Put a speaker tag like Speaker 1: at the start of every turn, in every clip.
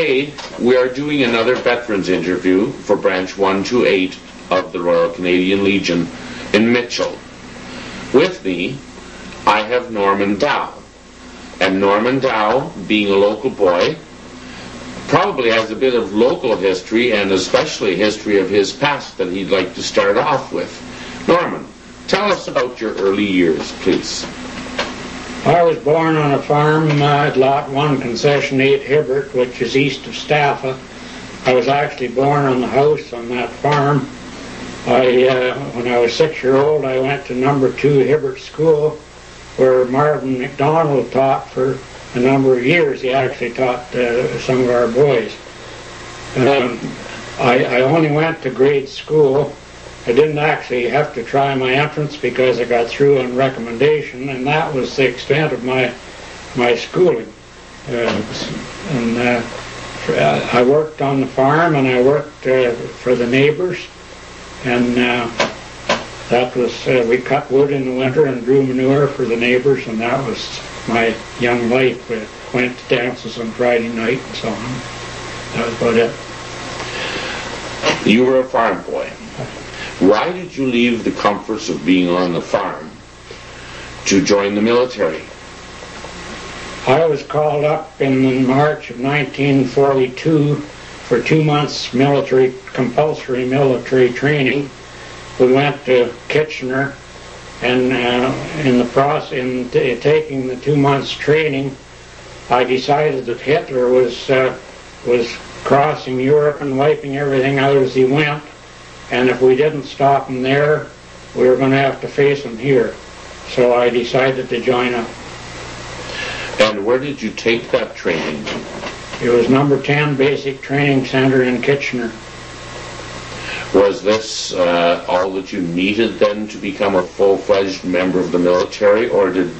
Speaker 1: Today, we are doing another veterans interview for Branch 128 of the Royal Canadian Legion in Mitchell. With me, I have Norman Dow. And Norman Dow, being a local boy, probably has a bit of local history and especially history of his past that he'd like to start off with. Norman, tell us about your early years, please.
Speaker 2: I was born on a farm at Lot 1, Concession 8, Hibbert, which is east of Staffa. I was actually born on the house on that farm. When I was 6-year-old, I went to number 2 Hibbert School, where Marvin McDonald taught for a number of years. He actually taught some of our boys. I only went to grade school. I didn't actually have to try my entrance because I got through on recommendation, and that was the extent of my schooling. I worked on the farm, and I worked for the neighbors, and that was we cut wood in the winter and drew manure for the neighbors, and that was my young life. We went to dances on Friday night and so on. That was about it.
Speaker 1: You were a farm boy. Why did you leave the comforts of being on the farm to join the military?
Speaker 2: I was called up in March of 1942 for 2 months compulsory military training. We went to Kitchener, and in taking the 2 months training, I decided that Hitler was crossing Europe and wiping everything out as he went. And if we didn't stop him there, we were going to have to face him here. So I decided to join up.
Speaker 1: And where did you take that training?
Speaker 2: It was number 10 Basic Training Center in Kitchener.
Speaker 1: Was this all that you needed then to become a full-fledged member of the military, or did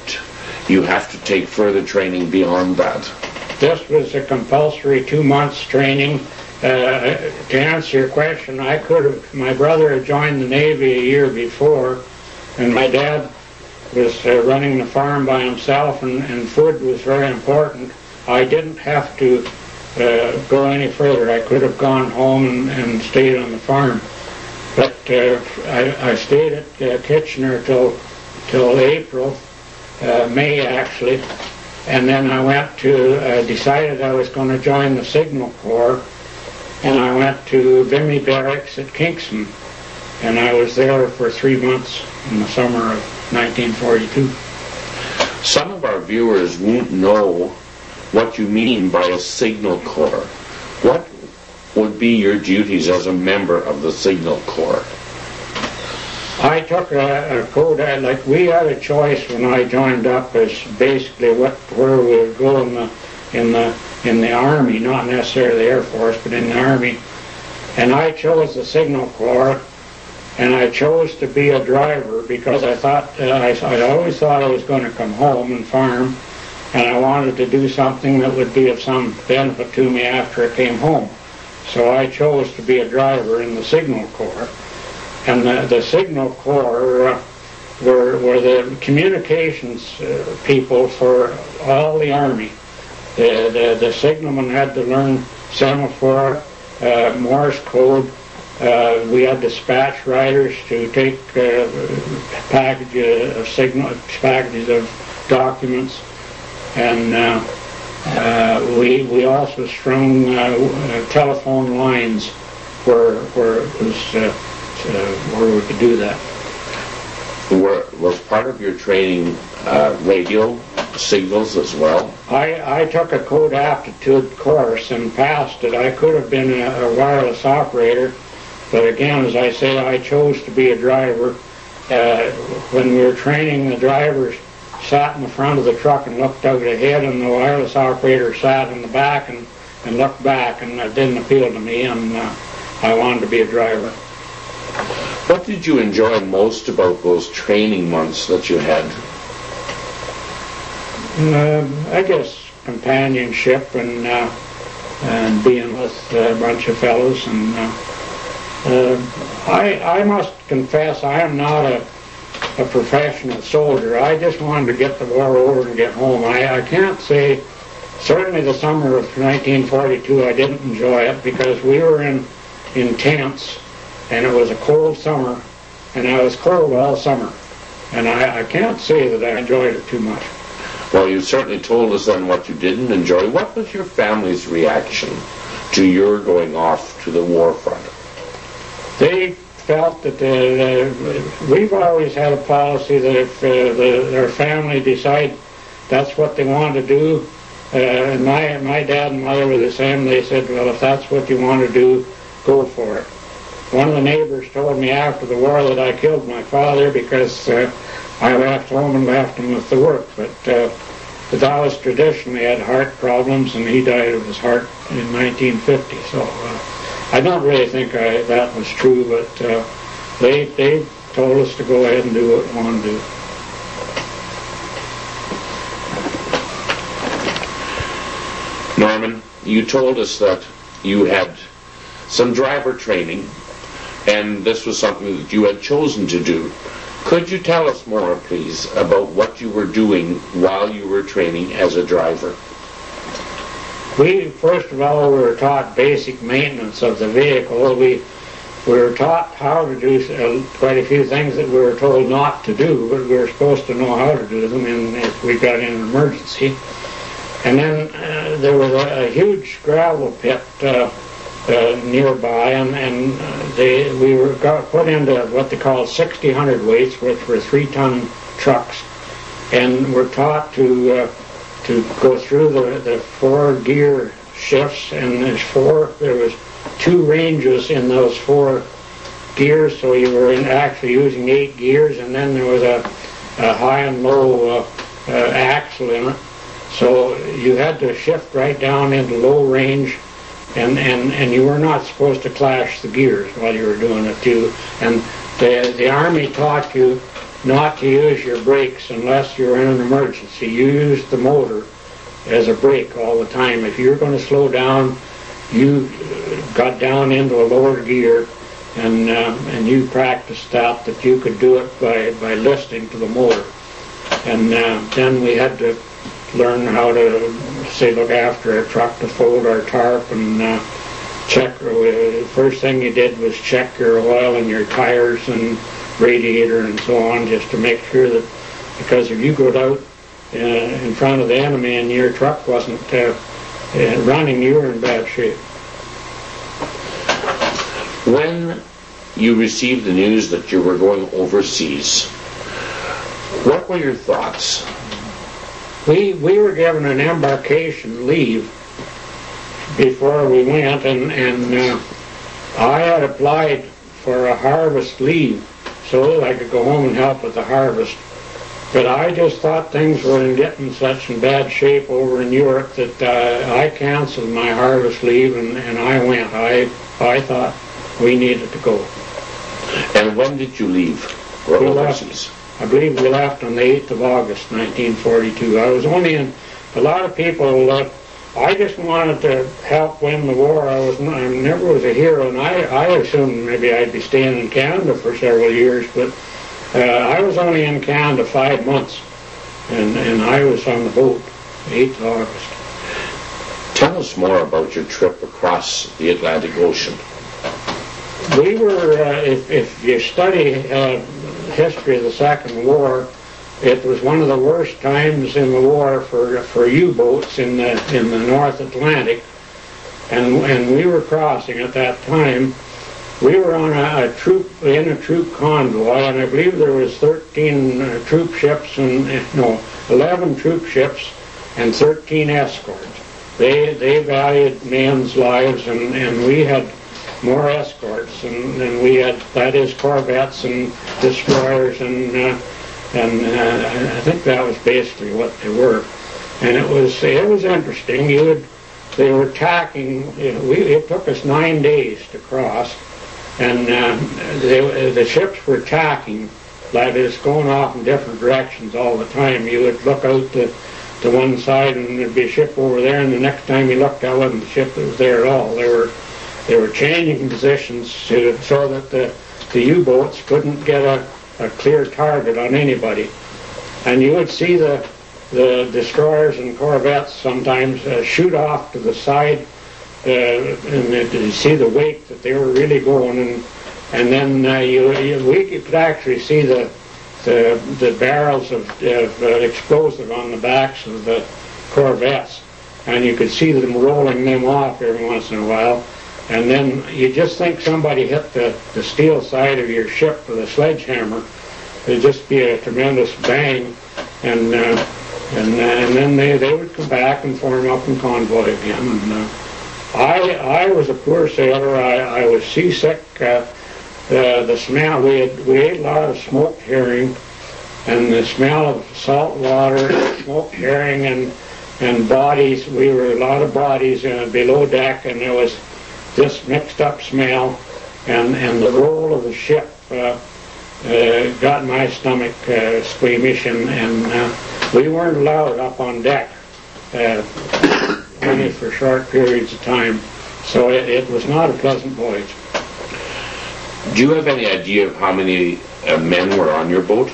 Speaker 1: you have to take further training beyond that?
Speaker 2: This was a compulsory 2 months training. To answer your question, my brother had joined the Navy a year before, and my dad was running the farm by himself, and food was very important. I didn't have to go any further. I could have gone home and stayed on the farm. But I stayed at Kitchener till April, May actually, and then I decided I was going to join the Signal Corps. And I went to Vimy Barracks at Kingston, and I was there for 3 months in the summer of 1942.
Speaker 1: Some of our viewers won't know what you mean by a Signal Corps. What would be your duties as a member of the Signal Corps?
Speaker 2: I took a code, like we had a choice when I joined up as basically where we would go in the Army, not necessarily the Air Force, but in the Army. And I chose the Signal Corps, and I chose to be a driver because I thought, I always thought I was going to come home and farm, and I wanted to do something that would be of some benefit to me after I came home. So I chose to be a driver in the Signal Corps. And the Signal Corps were the communications people for all the Army. The signalman had to learn semaphore, Morse code. We had dispatch riders to take packages of documents, and we also strung telephone lines where we could do that.
Speaker 1: Was part of your training radio signals as well?
Speaker 2: I took a code aptitude course and passed it. I could have been a wireless operator, but again, as I say, I chose to be a driver. When we were training, the drivers sat in the front of the truck and looked out ahead, and the wireless operator sat in the back and looked back, and that didn't appeal to me, and I wanted to be a driver.
Speaker 1: What did you enjoy most about those training months that you had?
Speaker 2: I guess companionship and being with a bunch of fellows. And I must confess, I am not a professional soldier. I just wanted to get the war over and get home. I can't say certainly the summer of 1942 I didn't enjoy it because we were in tents and it was a cold summer and I was cold all summer. And I can't say that I enjoyed it too much.
Speaker 1: Well, you certainly told us then what you didn't enjoy. What was your family's reaction to your going off to the war front?
Speaker 2: They felt that we've always had a policy that if their family decide that's what they want to do, and my dad and mother were the same. They said, well, if that's what you want to do, go for it. One of the neighbors told me after the war that I killed my father because I left home and left him with the work. But that was traditionally had heart problems, and he died of his heart in 1950. So I don't really think that was true, but they told us to go ahead and do what we want to do.
Speaker 1: Norman, you told us that you had some driver training, and this was something that you had chosen to do. Could you tell us more, please, about what you were doing while you were training as a driver?
Speaker 2: First of all, we were taught basic maintenance of the vehicle. We were taught how to do quite a few things that we were told not to do, but we were supposed to know how to do them if we got in an emergency. And then there was a huge gravel pit nearby, and we got put into what they call 60 hundredweights, which were 3-ton trucks, and were taught to go through the 4 gear shifts, and there was 2 ranges in those 4 gears, so you were actually using 8 gears, and then there was a high and low axle in it. So you had to shift right down into low range, and you were not supposed to clash the gears while you were doing it too. And the Army taught you not to use your brakes unless you were in an emergency. You used the motor as a brake all the time. If you were going to slow down, you got down into a lower gear, and you practiced that you could do it by listening to the motor. And then we had to learn how to, say, look after a truck, to fold our tarp and check. First thing you did was check your oil and your tires and radiator and so on, just to make sure that, because if you got out in front of the enemy and your truck wasn't running, you were in bad shape.
Speaker 1: When you received the news that you were going overseas, what were your thoughts?
Speaker 2: We were given an embarkation leave before we went, and I had applied for a harvest leave so that I could go home and help with the harvest. But I just thought things were getting such in bad shape over in Europe that I canceled my harvest leave and I went. I thought we needed to go.
Speaker 1: And when did you leave for overseas?
Speaker 2: I believe we left on the 8th of August, 1942. I was only in, a lot of people, I just wanted to help win the war. I never was a hero, and I assumed maybe I'd be staying in Canada for several years, but I was only in Canada 5 months, and I was on the boat, 8th of August.
Speaker 1: Tell us more about your trip across the Atlantic Ocean.
Speaker 2: We were, if you study history of the Second War, it was one of the worst times in the war for U-boats in the North Atlantic, and we were crossing at that time. We were on a troop convoy, and I believe there was 13 troop ships, 11 troop ships and 13 escorts. They valued men's lives, and we had more escorts than we had, that is, corvettes and destroyers, and I think that was basically what they were. And it was interesting. They were tacking. It took us 9 days to cross, and the ships were tacking, that is, going off in different directions all the time. You would look out to one side, and there'd be a ship over there, and the next time you looked, that wasn't the ship that was there at all. They were changing positions so that the U-boats couldn't get a clear target on anybody. And you would see the the destroyers and corvettes sometimes shoot off to the side, and you see the wake that they were really going, and then we could actually see the barrels of explosive on the backs of the corvettes, and you could see them rolling them off every once in a while. And then you just think somebody hit the steel side of your ship with a sledgehammer. It'd just be a tremendous bang, and then they would come back and form up in convoy again. And I was a poor sailor. I was seasick. The smell, we ate a lot of smoked herring, and the smell of salt water, smoked herring, and bodies. We were a lot of bodies below deck, and there was this mixed up smell, and the roll of the ship got my stomach squeamish, and we weren't allowed up on deck only for short periods of time, so it was not a pleasant voyage.
Speaker 1: Do you have any idea of how many men were on your boat?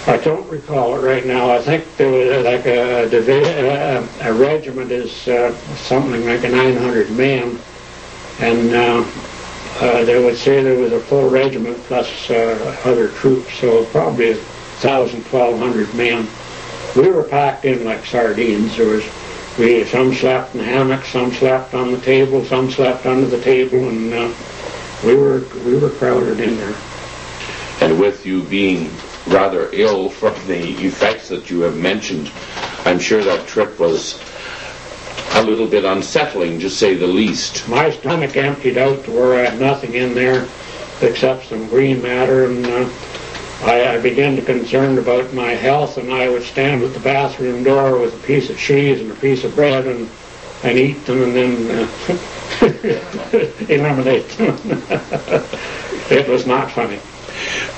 Speaker 2: I don't recall it right now. I think there was like a regiment is something like 900 men, and they would say there was a full regiment plus other troops, so probably 1,000, 1,200 men. We were packed in like sardines. Some slept in hammocks, some slept on the table, some slept under the table, and we were crowded in there.
Speaker 1: And with you being rather ill from the effects that you have mentioned, I'm sure that trip was a little bit unsettling, to say the least.
Speaker 2: My stomach emptied out to where I had nothing in there except some green matter, and I began to concern about my health, and I would stand at the bathroom door with a piece of cheese and a piece of bread and eat them, and then eliminate them. It was not funny.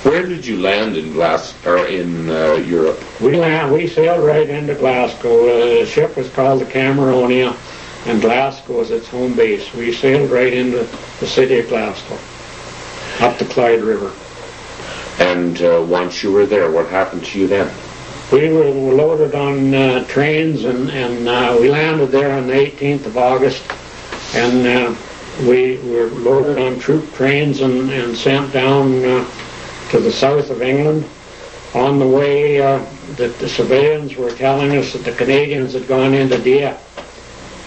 Speaker 1: Where did you land in Europe?
Speaker 2: We sailed right into Glasgow. The ship was called the Cameronia, and Glasgow was its home base. We sailed right into the city of Glasgow, up the Clyde River.
Speaker 1: And once you were there, what happened to you then?
Speaker 2: We were loaded on trains, and we landed there on the 18th of August, and we were loaded on troop trains and sent down to the south of England. On the way, the civilians were telling us that the Canadians had gone into Dieppe,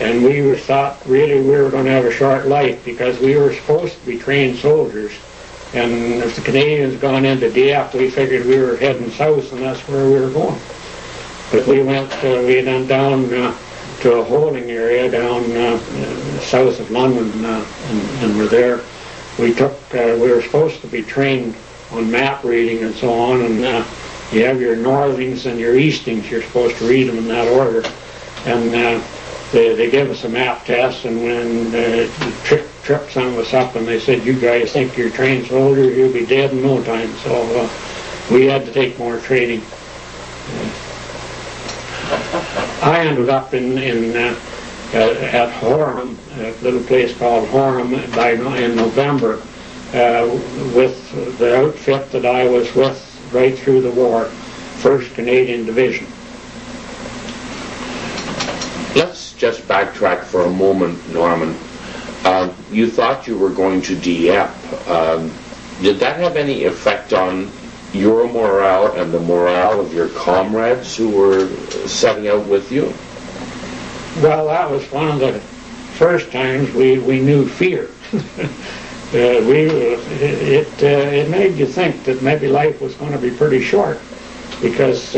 Speaker 2: and we thought really we were going to have a short life, because we were supposed to be trained soldiers, and if the Canadians had gone into Dieppe, we figured we were heading south, and that's where we were going. But we went down to a holding area down south of London, and were there. We were supposed to be trained on map reading and so on, and you have your northings and your eastings. You're supposed to read them in that order, and they gave us a map test, and when they tripped some of us up, and they said, "You guys think you're trained soldiers, you'll be dead in no time." So we had to take more training. I ended up at Horham, a little place called Horham, in November, with the outfit that I was with right through the war, 1st Canadian Division.
Speaker 1: Let's just backtrack for a moment, Norman. You thought you were going to Dieppe. Did that have any effect on your morale and the morale of your comrades who were setting out with you?
Speaker 2: Well, that was one of the first times we knew fear. It made you think that maybe life was going to be pretty short, because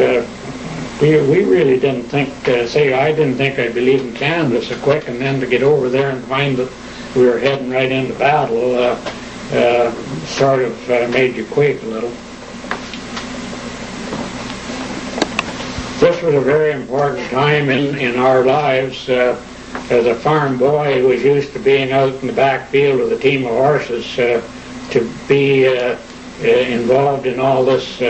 Speaker 2: we really didn't think, I didn't think I'd be leaving Canada so quick, and then to get over there and find that we were heading right into battle sort of made you quake a little. This was a very important time in our lives. As a farm boy who was used to being out in the back field with a team of horses, to be involved in all this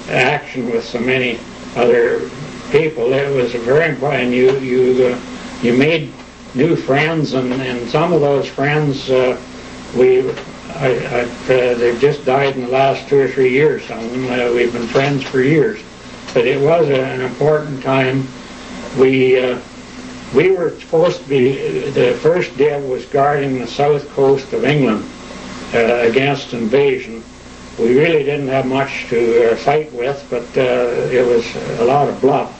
Speaker 2: action with so many other people, it was a very important. You made new friends, and some of those friends they've just died in the last 2 or 3 years. Some of them we've been friends for years. but it was an important time. We were supposed to be, the first div was guarding the south coast of England against invasion. We really didn't have much to fight with, but it was a lot of bluff.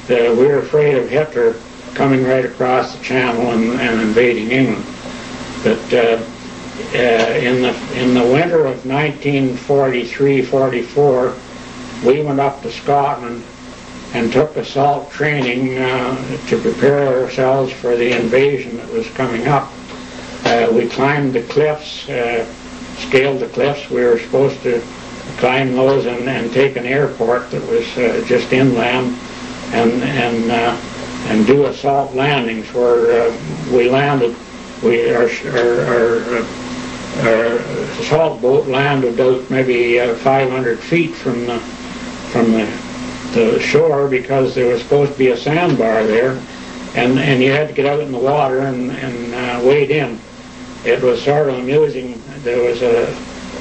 Speaker 2: We were afraid of Hitler coming right across the channel and invading England. But in the winter of 1943-44, we went up to Scotland and took assault training to prepare ourselves for the invasion that was coming up. We climbed the cliffs, scaled the cliffs. We were supposed to climb those and take an airport that was just inland and do assault landings where we landed. Our assault boat landed out maybe 500 feet from the shore because there was supposed to be a sandbar there, and you had to get out in the water and wade in. It was sort of amusing. There was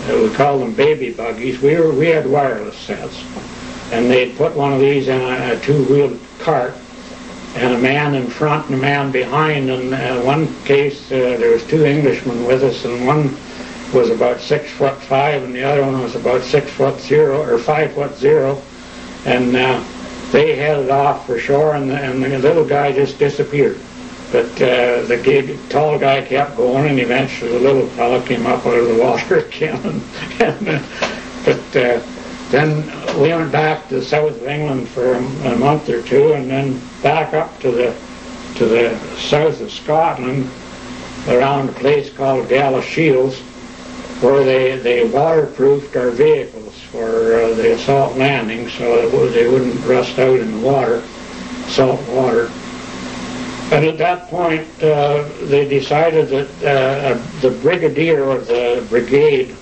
Speaker 2: we called them baby buggies. We had wireless sets, and they'd put one of these in a two-wheeled cart, and a man in front and a man behind. And one case there was two Englishmen with us, and one was about 6'5", and the other one was about 6'0" or 5'0", and they headed off for shore, and the little guy just disappeared. But the tall guy kept going, and eventually the little fellow came up out of the water again. But then we went back to the south of England for a month or two, and then back up to the south of Scotland, around a place called Shields, where they waterproofed our vehicles for the assault landing, so that they wouldn't rust out in the water, salt water. And at that point, they decided that the brigadier of the brigade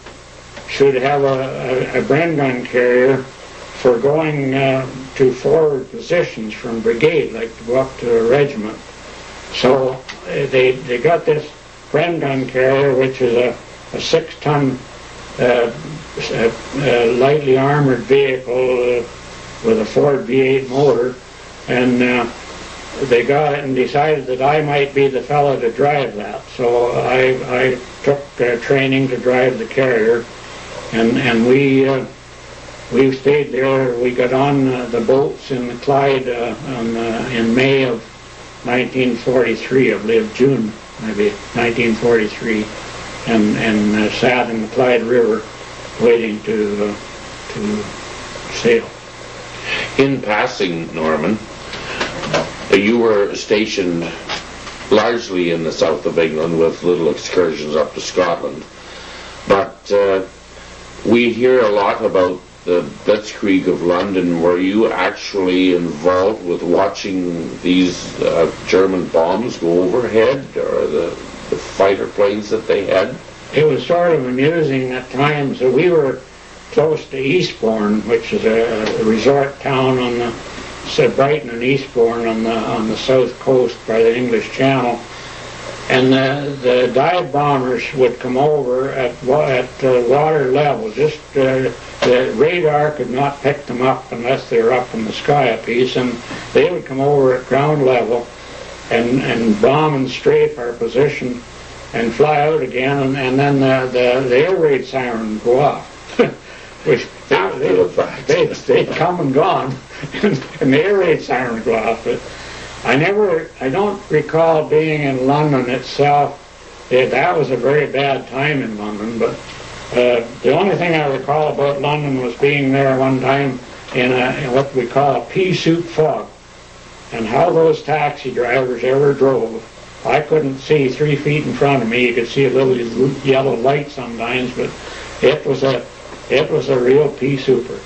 Speaker 2: should have a Bren gun carrier for going to forward positions from brigade, like to go up to a regiment. So they got this Bren gun carrier, which is a 6-ton lightly armored vehicle with a Ford V8 motor, and they got it and decided that I might be the fellow to drive that. So I took training to drive the carrier, and we stayed there. We got on the boats in the Clyde in May of 1943, I believe, June maybe 1943, and sat in the Clyde River waiting to sail.
Speaker 1: In passing, Norman, you were stationed largely in the south of England with little excursions up to Scotland, but we hear a lot about the Blitzkrieg of London. Were you actually involved with watching these German bombs go overhead, or the fighter planes that they had?
Speaker 2: It was sort of amusing at times. We were close to Eastbourne, which is a resort town on the Brighton and Eastbourne on the south coast by the English Channel, and the dive bombers would come over at water level. Just the radar could not pick them up unless they were up in the sky a piece, and they would come over at ground level and bomb and strafe our position and fly out again, and then the air raid siren would go off. They'd come and gone, and the air raid siren would go off. But I don't recall being in London itself. That was a very bad time in London, but the only thing I recall about London was being there one time in what we call a pea soup fog, and how those taxi drivers ever drove. I couldn't see 3 feet in front of me. You could see a little yellow light sometimes, but it was a real pea souper.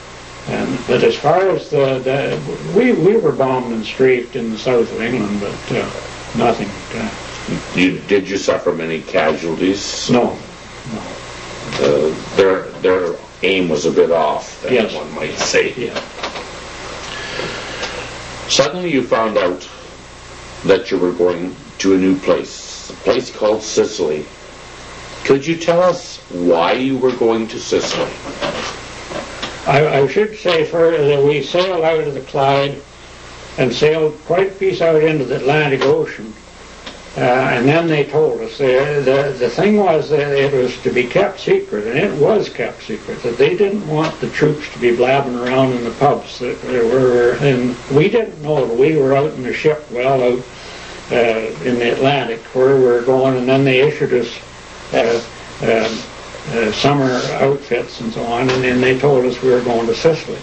Speaker 2: But as far as we were bombed and strafed in the south of England, but nothing.
Speaker 1: Did you suffer many casualties?
Speaker 2: No.
Speaker 1: Their aim was a bit off, then,
Speaker 2: yes,
Speaker 1: one might say.
Speaker 2: Yeah.
Speaker 1: Suddenly you found out that you were going to a new place, a place called Sicily. Could you tell us why you were going to Sicily?
Speaker 2: I should say further that we sailed out of the Clyde and sailed quite a piece out into the Atlantic Ocean. And then they told us, the thing was that it was to be kept secret, and it was kept secret, that they didn't want the troops to be blabbing around in the pubs. And we didn't know that we were out in the ship well out in the Atlantic where we were going, and then they issued us summer outfits and so on, and then they told us we were going to Sicily.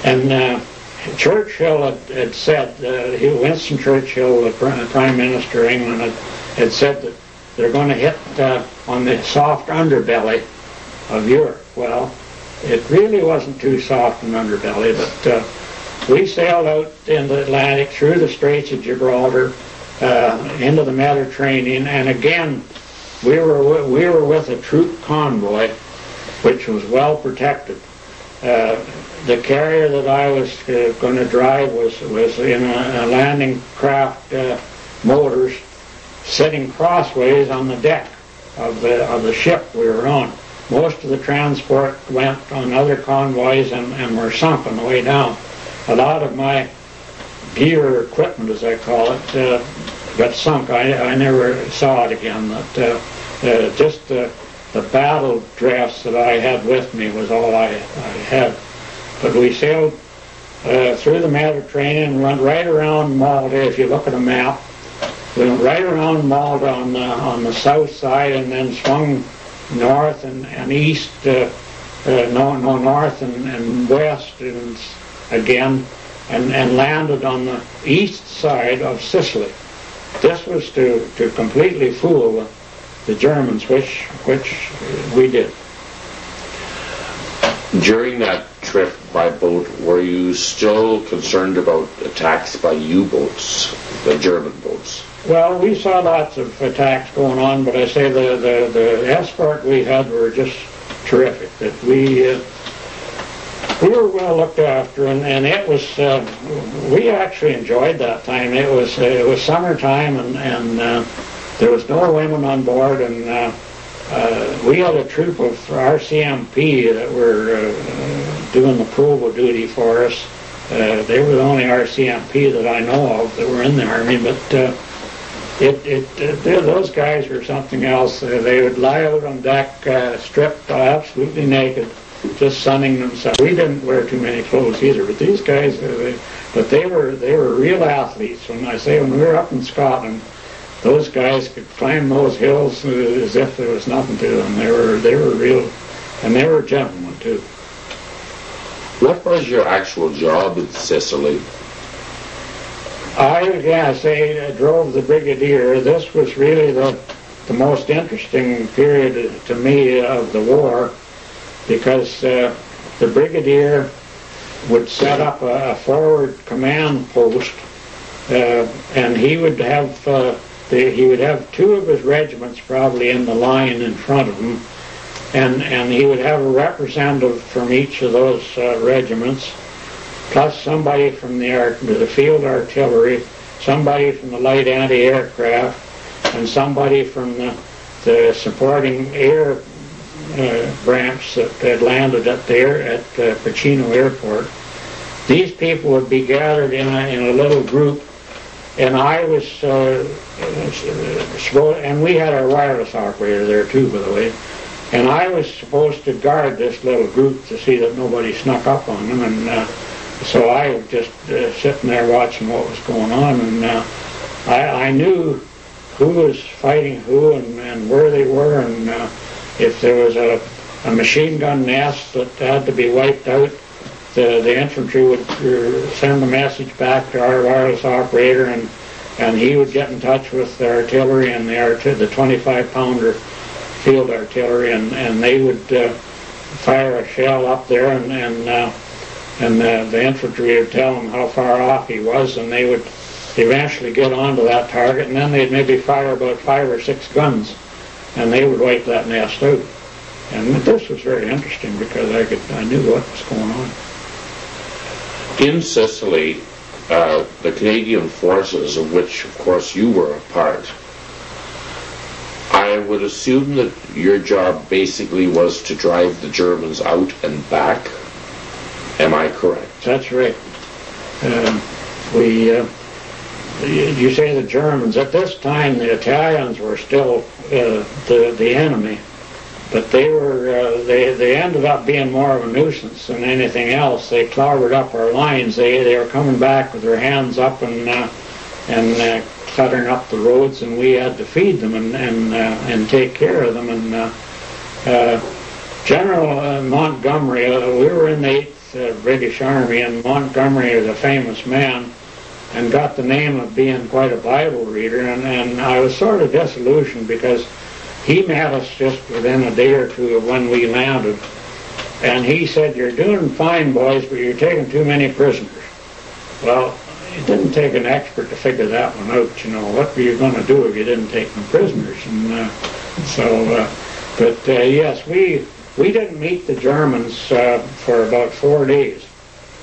Speaker 2: And Churchill had said, Winston Churchill, the Prime Minister of England, had said that they're going to hit on the soft underbelly of Europe. Well, it really wasn't too soft an underbelly, but we sailed out in the Atlantic, through the Straits of Gibraltar, into the Mediterranean, and again, we were with a troop convoy, which was well protected. The carrier that I was going to drive was in a landing craft motors, sitting crossways on the deck of the ship we were on. Most of the transport went on other convoys and were sunk on the way down. A lot of my gear, equipment as I call it, got sunk. I never saw it again. But just the battle dress that I had with me was all I had. But we sailed through the Mediterranean and went right around Malta. If you look at a map, we went right around Malta on the south side, and then swung north and east, north and west and again, and landed on the east side of Sicily. This was to completely fool the Germans, which we did.
Speaker 1: During that trip by boat, were you still concerned about attacks by U-boats, the German boats?
Speaker 2: Well, we saw lots of attacks going on, but I say the escort we had were just terrific. That we were well looked after, and it was we actually enjoyed that time. It was summertime, and there was no women on board, and we had a troop of RCMP that were doing the provo duty for us. They were the only RCMP that I know of that were in the Army, but those guys were something else. They would lie out on deck, stripped, absolutely naked, just sunning themselves. We didn't wear too many clothes either, but these guys, they were real athletes. When we were up in Scotland, those guys could climb those hills as if there was nothing to them. They were real, and they were gentlemen too.
Speaker 1: What was your actual job in Sicily?
Speaker 2: I drove the Brigadier. This was really the most interesting period to me of the war, because the Brigadier would set up a forward command post, and he would have two of his regiments probably in the line in front of him, and he would have a representative from each of those regiments, plus somebody from the field artillery, somebody from the light anti-aircraft, and somebody from the supporting air branch that had landed at Pacino Airport. These people would be gathered in a little group, and I was and we had our wireless operator there too, by the way, and I was supposed to guard this little group to see that nobody snuck up on them, and so I was just sitting there watching what was going on, and I knew who was fighting who and where they were, and if there was a machine gun nest that had to be wiped out, the infantry would send a message back to our wireless operator, and he would get in touch with the artillery and the 25-pounder field artillery, and they would fire a shell up there, and the infantry would tell him how far off he was, and they would eventually get onto that target, and then they'd maybe fire about 5 or 6 guns, and they would wipe that nest out. And this was very interesting because I knew what was going on.
Speaker 1: In Sicily, the Canadian forces, of which of course you were a part, I would assume that your job basically was to drive the Germans out and back. Am I correct?
Speaker 2: That's right. You say the Germans. At this time, the Italians were still the enemy, but they ended up being more of a nuisance than anything else. They clobbered up our lines. They were coming back with their hands up and cluttering up the roads, and we had to feed them and take care of them. And General Montgomery, we were in the 8th British Army, and Montgomery is a famous man and got the name of being quite a Bible reader, and I was sort of disillusioned because he met us just within a day or two of when we landed, and he said, "You're doing fine, boys, but you're taking too many prisoners." Well, it didn't take an expert to figure that one out. What were you going to do if you didn't take no prisoners? And yes, we didn't meet the Germans for about 4 days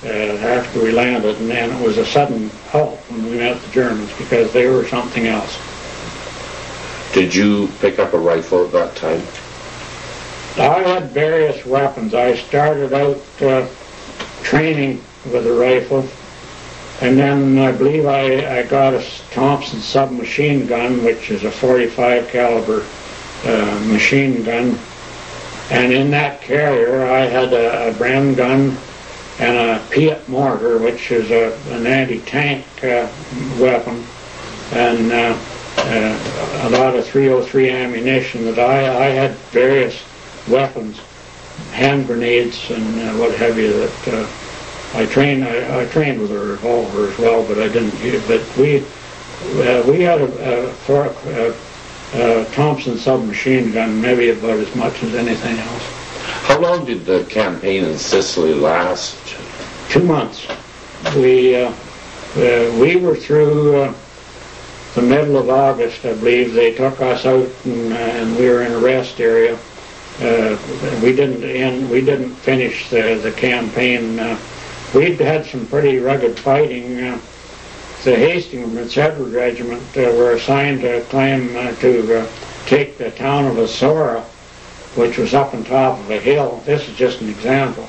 Speaker 2: after we landed, and then it was a sudden halt when we met the Germans because they were something else.
Speaker 1: Did you pick up a rifle at that time?
Speaker 2: I had various weapons. I started out training with a rifle, and then I believe I got a Thompson submachine gun, which is a .45 caliber machine gun. And in that carrier, I had a Bren gun and a Piat mortar, which is an anti-tank weapon, and a lot of .303 ammunition. That I had various weapons, hand grenades and what have you. That I trained with a revolver as well, but I didn't use. But we had a Thompson submachine gun, maybe about as much as anything else.
Speaker 1: How long did the campaign in Sicily last?
Speaker 2: 2 months. We were through the middle of August, I believe. They took us out, and we were in a rest area. We didn't finish the campaign. We'd had some pretty rugged fighting. The Hastings Prince Edward Regiment were assigned to climb to take the town of Asora, which was up on top of a hill. This is just an example.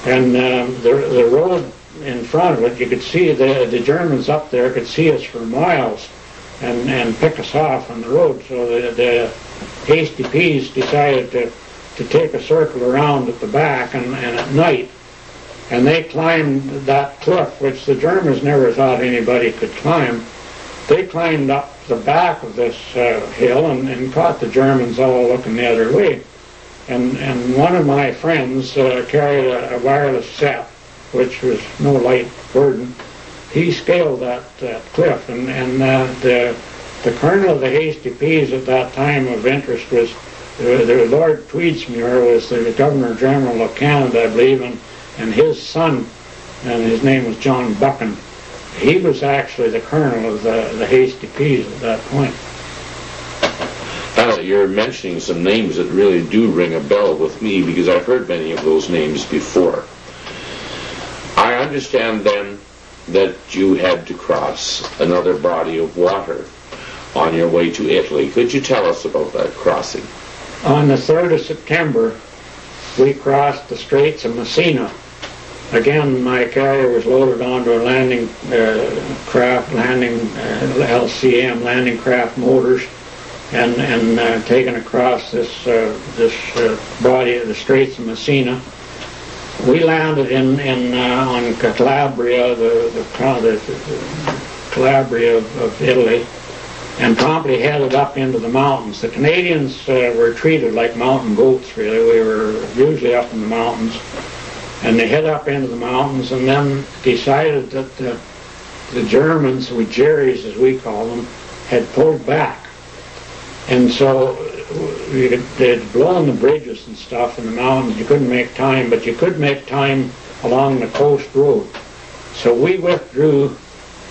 Speaker 2: And the road in front of it, you could see the Germans up there could see us for miles and pick us off on the road. So the Hasty Peas decided to take a circle around at the back and at night. And they climbed that cliff, which the Germans never thought anybody could climb. They climbed up the back of this hill and caught the Germans all looking the other way. And one of my friends carried a wireless set, which was no light burden. He scaled that cliff, and the colonel of the Hasty Peas at that time of interest was the Lord Tweedsmuir, was the Governor General of Canada, I believe, and his son, and his name was John Buchan. He was actually the colonel of the Hasty Peas at that point.
Speaker 1: You're mentioning some names that really do ring a bell with me because I've heard many of those names before. I understand then that you had to cross another body of water on your way to Italy. Could you tell us about that crossing?
Speaker 2: On the 3rd of September, we crossed the Straits of Messina. Again, my carrier was loaded onto a landing craft, LCM, landing craft motors, and taken across this body of the Straits of Messina. We landed on Calabria, the Calabria of Italy, and promptly headed up into the mountains. The Canadians were treated like mountain goats, really. We were usually up in the mountains. And they head up into the mountains and then decided that the Germans, with Jerry's as we call them, had pulled back. And so they'd blown the bridges and stuff in the mountains. You couldn't make time, but you could make time along the coast road. So we withdrew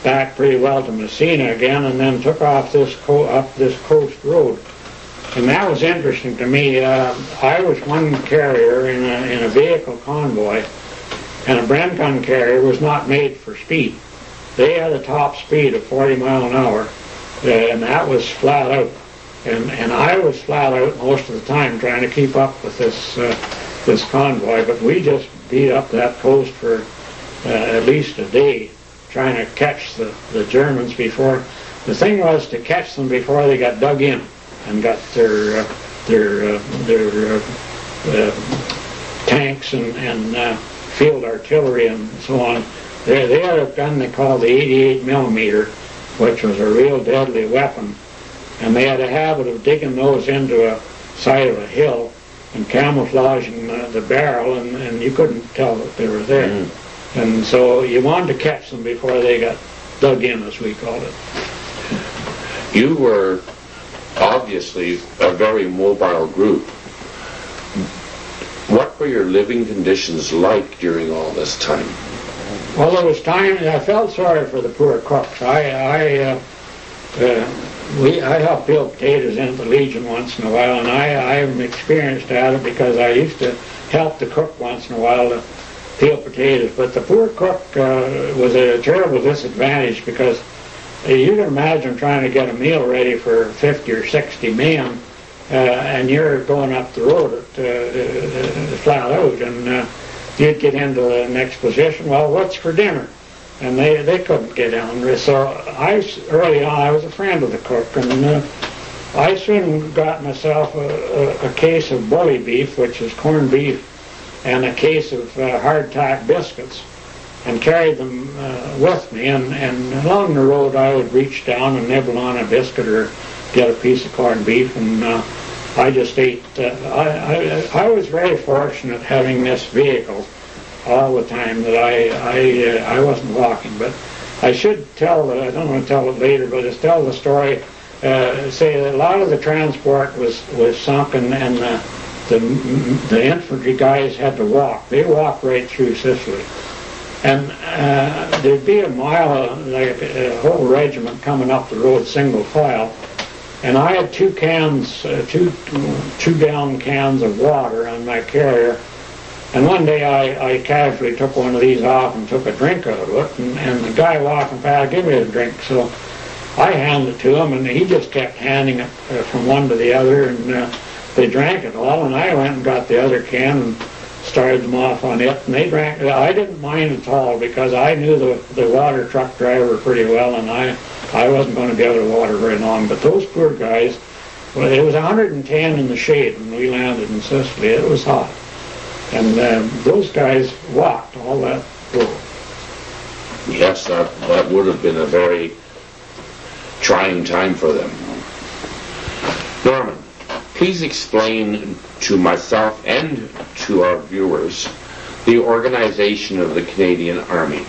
Speaker 2: back pretty well to Messina again and then took off up this coast road. And that was interesting to me. I was one carrier in a vehicle convoy, and a Bren gun carrier was not made for speed. They had a top speed of 40 miles an hour, and that was flat out. And I was flat out most of the time trying to keep up with this this convoy, but we just beat up that coast for at least a day, trying to catch the Germans before. The thing was to catch them before they got dug in and got their tanks and field artillery and so on. They had a gun they called the 88 millimeter, which was a real deadly weapon, and they had a habit of digging those into a side of a hill and camouflaging the barrel, and you couldn't tell that they were there. And so you wanted to catch them before they got dug in, as we called it.
Speaker 1: You were obviously a very mobile group. What were your living conditions like during all this time?
Speaker 2: Well, there was times I felt sorry for the poor cooks. I helped peel potatoes in at the Legion once in a while, and I'm experienced at it because I used to help the cook once in a while to peel potatoes. But the poor cook was at a terrible disadvantage because you can imagine trying to get a meal ready for 50 or 60 men, and you're going up the road flat out, and you'd get into the next position. Well, what's for dinner? And they couldn't get on. So early on, I was a friend of the cook, and I soon got myself a case of bully beef, which is corned beef, and a case of hardtack biscuits, and carried them with me. And along the road, I would reach down and nibble on a biscuit or get a piece of corned beef, and I just ate. I was very fortunate having this vehicle all the time that I wasn't walking. But I should tell, I don't want to tell it later, but I tell the story, say that a lot of the transport was sunken, and the infantry guys had to walk. They walked right through Sicily. And there'd be a mile, like a whole regiment coming up the road single file, and I had two gallon cans of water on my carrier. And one day I casually took one of these off and took a drink out of it, and the guy walking past gave me a drink. So I handed it to him, and he just kept handing it from one to the other, and they drank it all, and I went and got the other can and started them off on it, and they drank it. I didn't mind at all because I knew the water truck driver pretty well, and I wasn't going to be out of water very long. But those poor guys, well, it was 110 in the shade when we landed in Sicily. It was hot. And those guys walked all that road.
Speaker 1: Yes, that would have been a very trying time for them. Norman, please explain to myself and to our viewers the organization of the Canadian Army.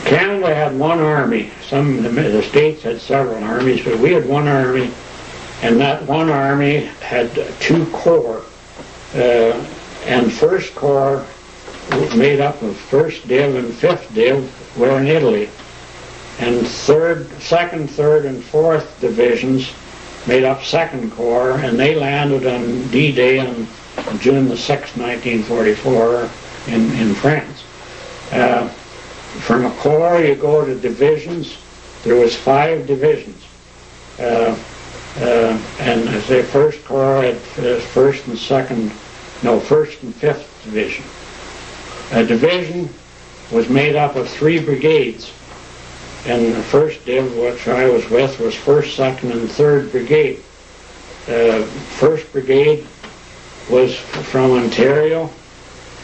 Speaker 2: Canada had one army. The states had several armies, but we had one army, and that one army had two corps. And First Corps, made up of 1st Div and 5th Div, were in Italy. And 2nd, 3rd, and 4th Divisions made up 2nd Corps, and they landed on D-Day on June the 6th, 1944 in France. From a corps, you go to divisions. There was 5 divisions. And as I say, First Corps had 1st and 5th Division. A division was made up of 3 brigades, and the 1st Div, which I was with, was 1st, 2nd, and 3rd Brigade. 1st Brigade was from Ontario.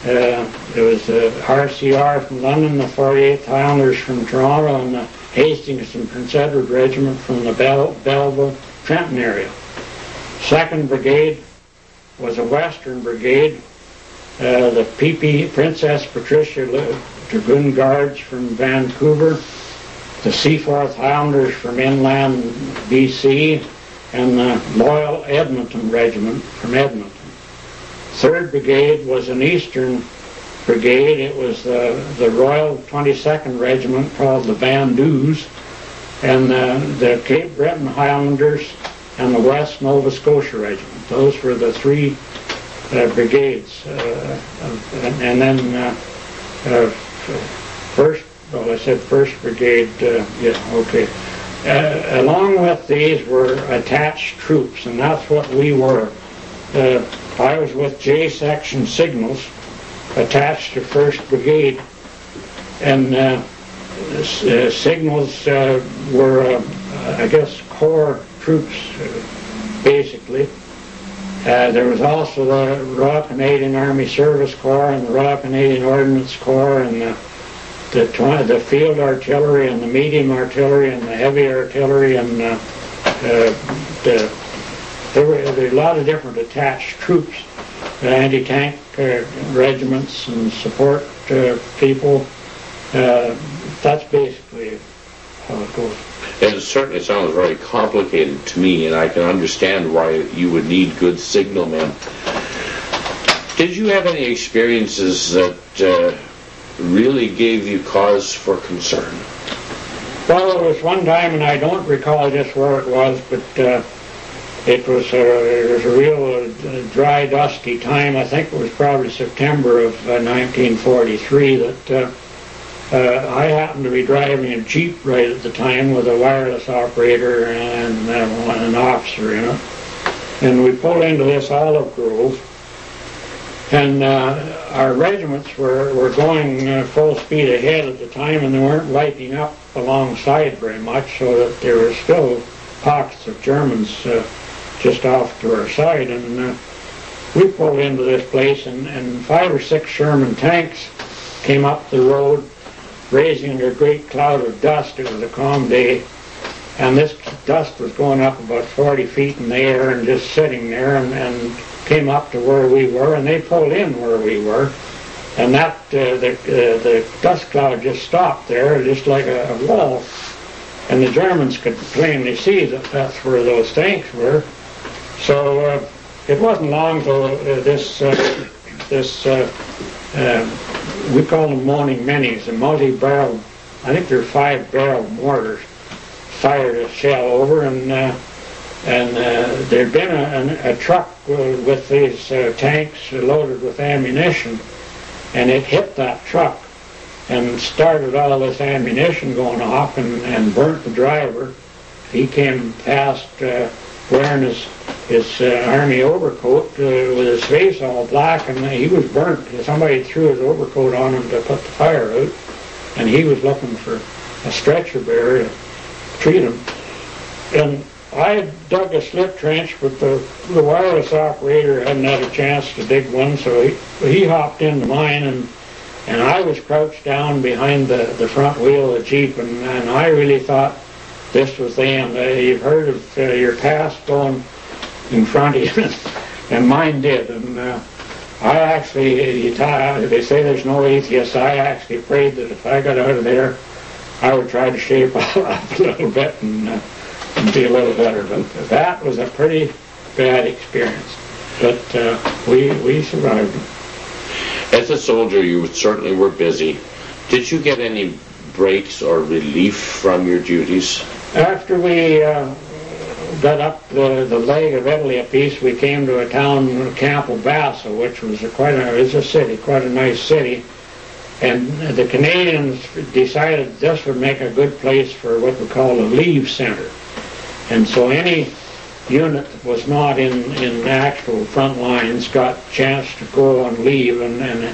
Speaker 2: There was the RCR from London, the 48th Highlanders from Toronto, and the Hastings and Prince Edward Regiment from the Belleville, Trenton area. 2nd Brigade was a Western Brigade. The PP Princess Patricia Dragoon Guards from Vancouver, the Seaforth Highlanders from inland BC, and the Loyal Edmonton Regiment from Edmonton. 3rd Brigade was an Eastern Brigade. It was the Royal 22nd Regiment called the Bandoos, and the Cape Breton Highlanders and the West Nova Scotia Regiment. Those were the 3 brigades. And then First Brigade, Along with these were attached troops, and that's what we were I was with J Section Signals, attached to 1st Brigade, and signals were, I guess, corps troops, basically. There was also the Royal Canadian Army Service Corps and the Royal Canadian Ordnance Corps and the field artillery and the medium artillery and the heavy artillery, and there were a lot of different attached troops, anti-tank regiments and support people. That's basically how it goes.
Speaker 1: It certainly sounds very complicated to me, and I can understand why you would need good signalmen. Did you have any experiences that really gave you cause for concern?
Speaker 2: Well, there was one time, and I don't recall just where it was, but it was a real dry, dusty time. I think it was probably September of 1943 that I happened to be driving a Jeep right at the time with a wireless operator and an officer in it. And we pulled into this olive grove, and our regiments were going full speed ahead at the time, and they weren't lighting up alongside very much, so that there were still pockets of Germans just off to our side. And we pulled into this place, and 5 or 6 Sherman tanks came up the road, raising a great cloud of dust. It was a calm day, and this dust was going up about 40 feet in the air and just sitting there, and came up to where we were, and they pulled in where we were, and that the dust cloud just stopped there, just like a wall, and the Germans could plainly see that that's where those tanks were. So it wasn't long till we call them moaning minis, a multi-barrel, I think they're 5-barrel mortars, fired a shell over, and there'd been a truck with these tanks loaded with ammunition, and it hit that truck and started all this ammunition going off and burnt the driver. He came past wearing his army overcoat with his face all black, and he was burnt. Somebody threw his overcoat on him to put the fire out, and he was looking for a stretcher bearer to treat him. And I dug a slip trench, but the wireless operator hadn't had a chance to dig one, so he hopped into mine, and I was crouched down behind the front wheel of the Jeep, and I really thought this was the end. You've heard of your past going in front of you, and mine did. And I actually, they say there's no atheists, I actually prayed that if I got out of there, I would try to shape up a little bit and be a little better. But that was a pretty bad experience. But we survived it.
Speaker 1: As a soldier, you certainly were busy. Did you get any breaks or relief from your duties?
Speaker 2: After we got up the leg of Italy a piece, we came to a town, Campo Basso, which was quite a nice city. And the Canadians decided this would make a good place for what we call a leave center. And so any unit that was not in the actual front lines got a chance to go on leave. And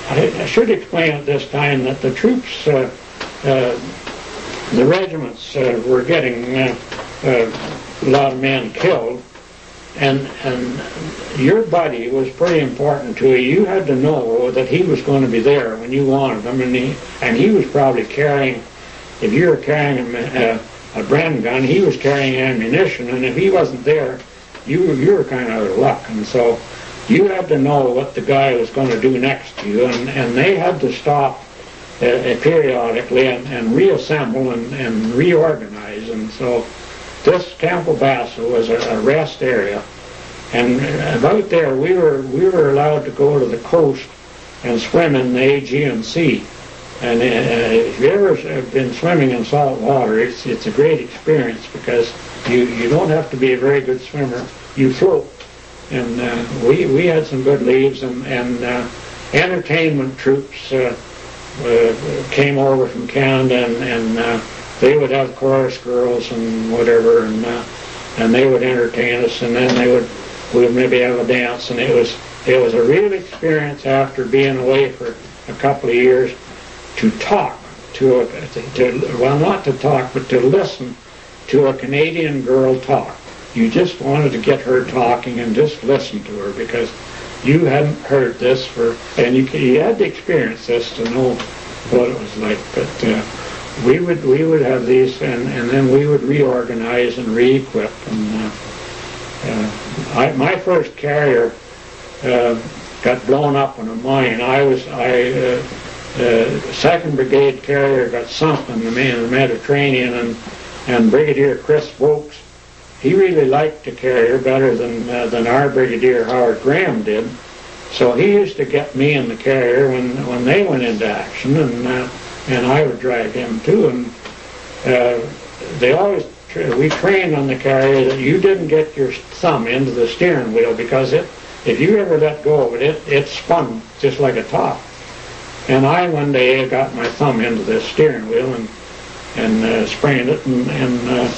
Speaker 2: I should explain at this time that the troops, the regiments were getting a lot of men killed, and your buddy was pretty important to you. You had to know that he was going to be there when you wanted him, and he was probably carrying, if you were carrying a Bren gun, he was carrying ammunition, and if he wasn't there, you were kind of out of luck. And so you had to know what the guy was going to do next to you, and they had to stop periodically and reassemble and reorganize. And so this Campo Basso was a rest area, and about there we were allowed to go to the coast and swim in the Aegean Sea. And if you ever have been swimming in salt water, it's a great experience, because you don't have to be a very good swimmer. You float. And we had some good leaves, and entertainment troops came over from Canada, and they would have chorus girls and whatever, and and they would entertain us, and then we would maybe have a dance, and it was a real experience after being away for a couple of years to talk well, not to talk, but to listen to a Canadian girl talk. You just wanted to get her talking and just listen to her, because you hadn't heard this and you had to experience this to know what it was like. But we would have these, and then we would reorganize and re-equip. And my first carrier got blown up in a mine. Second Brigade carrier got sunk in the Mediterranean, and Brigadier Chris Vokes, he really liked the carrier better than our Brigadier Howard Graham did. So he used to get me in the carrier when they went into action, and I would drive him too. And we trained on the carrier that you didn't get your thumb into the steering wheel, because if you ever let go of it, it spun just like a top. And I one day got my thumb into the steering wheel and sprained it, and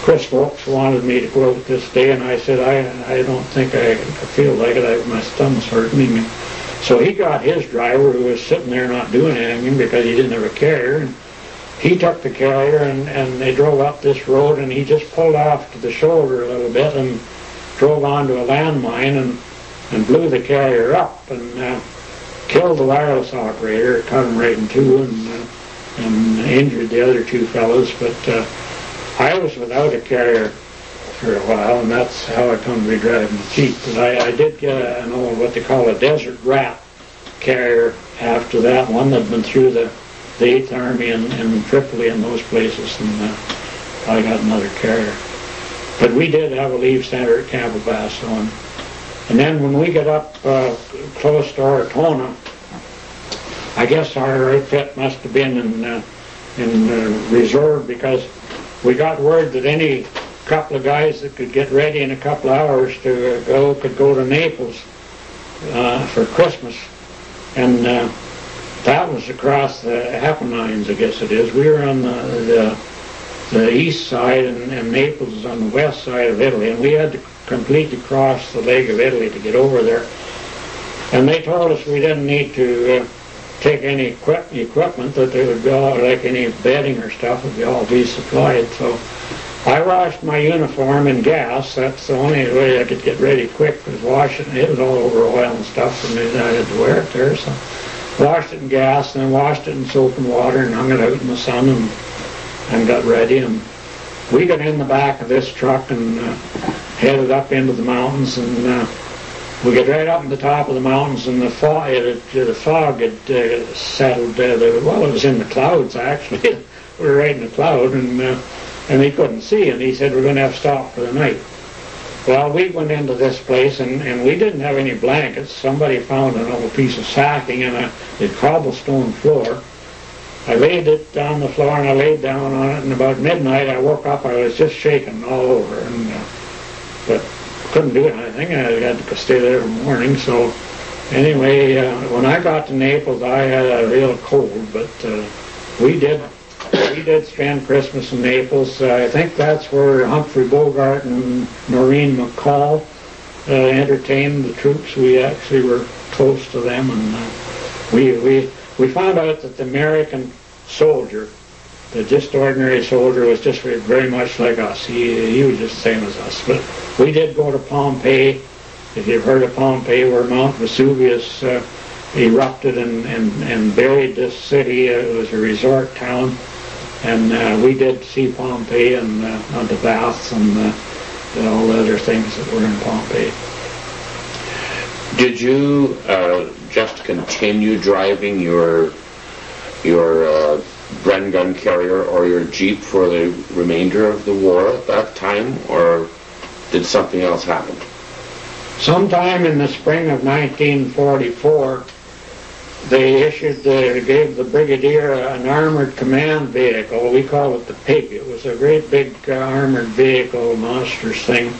Speaker 2: Chris Vokes wanted me to go out this day, and I said, I don't think I feel like it. My thumb's hurting me. So he got his driver, who was sitting there not doing anything because he didn't have a carrier, and he took the carrier, and they drove up this road, and he just pulled off to the shoulder a little bit and drove onto a landmine and blew the carrier up and killed the wireless operator, cut him right in two, and injured the other two fellows. But I was without a carrier for a while, and that's how I come to be driving the Jeep. But I did get an old, what they call a Desert Rat carrier after that one that had been through the 8th Army in Tripoli and those places, and I got another carrier. But we did have a leave center at Camp Basso, and then when we got up close to Ortona, I guess our outfit must have been in reserve, because we got word that any couple of guys that could get ready in a couple of hours to go could go to Naples for Christmas, and that was across the Apennines, I guess it is. We were on the east side, and Naples is on the west side of Italy, and we had to completely cross the leg of Italy to get over there. And they told us we didn't need to take any equipment, that they would be all, like any bedding or stuff, would all be supplied. So I washed my uniform in gas. That's the only way I could get ready quick, was washing it. It was all over oil and stuff, and I had to wear it there. So washed it in gas, and then washed it in soap and water, and hung it out in the sun, and got ready. And we got in the back of this truck and headed up into the mountains, and we got right up to the top of the mountains, and the fog had settled. Well, it was in the clouds, actually. We were right in the cloud, and he couldn't see, and he said, we're going to have to stop for the night. Well, we went into this place, and we didn't have any blankets. Somebody found an old piece of sacking and a cobblestone floor. I laid it on the floor, and I laid down on it, and about midnight I woke up. I was just shaking all over, but couldn't do anything. I had to stay there every morning. So anyway, when I got to Naples, I had a real cold, but we did spend Christmas in Naples. I think that's where Humphrey Bogart and Noreen McCall entertained the troops. We actually were close to them, and we found out that the American soldier, the just ordinary soldier, was just very much like us. He was just the same as us. But we did go to Pompeii. If you've heard of Pompeii, where Mount Vesuvius erupted and buried this city. It was a resort town, and we did see Pompeii and the baths and all the other things that were in Pompeii.
Speaker 1: Did you just continue driving your Bren gun carrier or your Jeep for the remainder of the war at that time, or did something else happen?
Speaker 2: Sometime in the spring of 1944, they gave the brigadier an armored command vehicle. We call it the Pig. It was a great big armored vehicle, monstrous thing,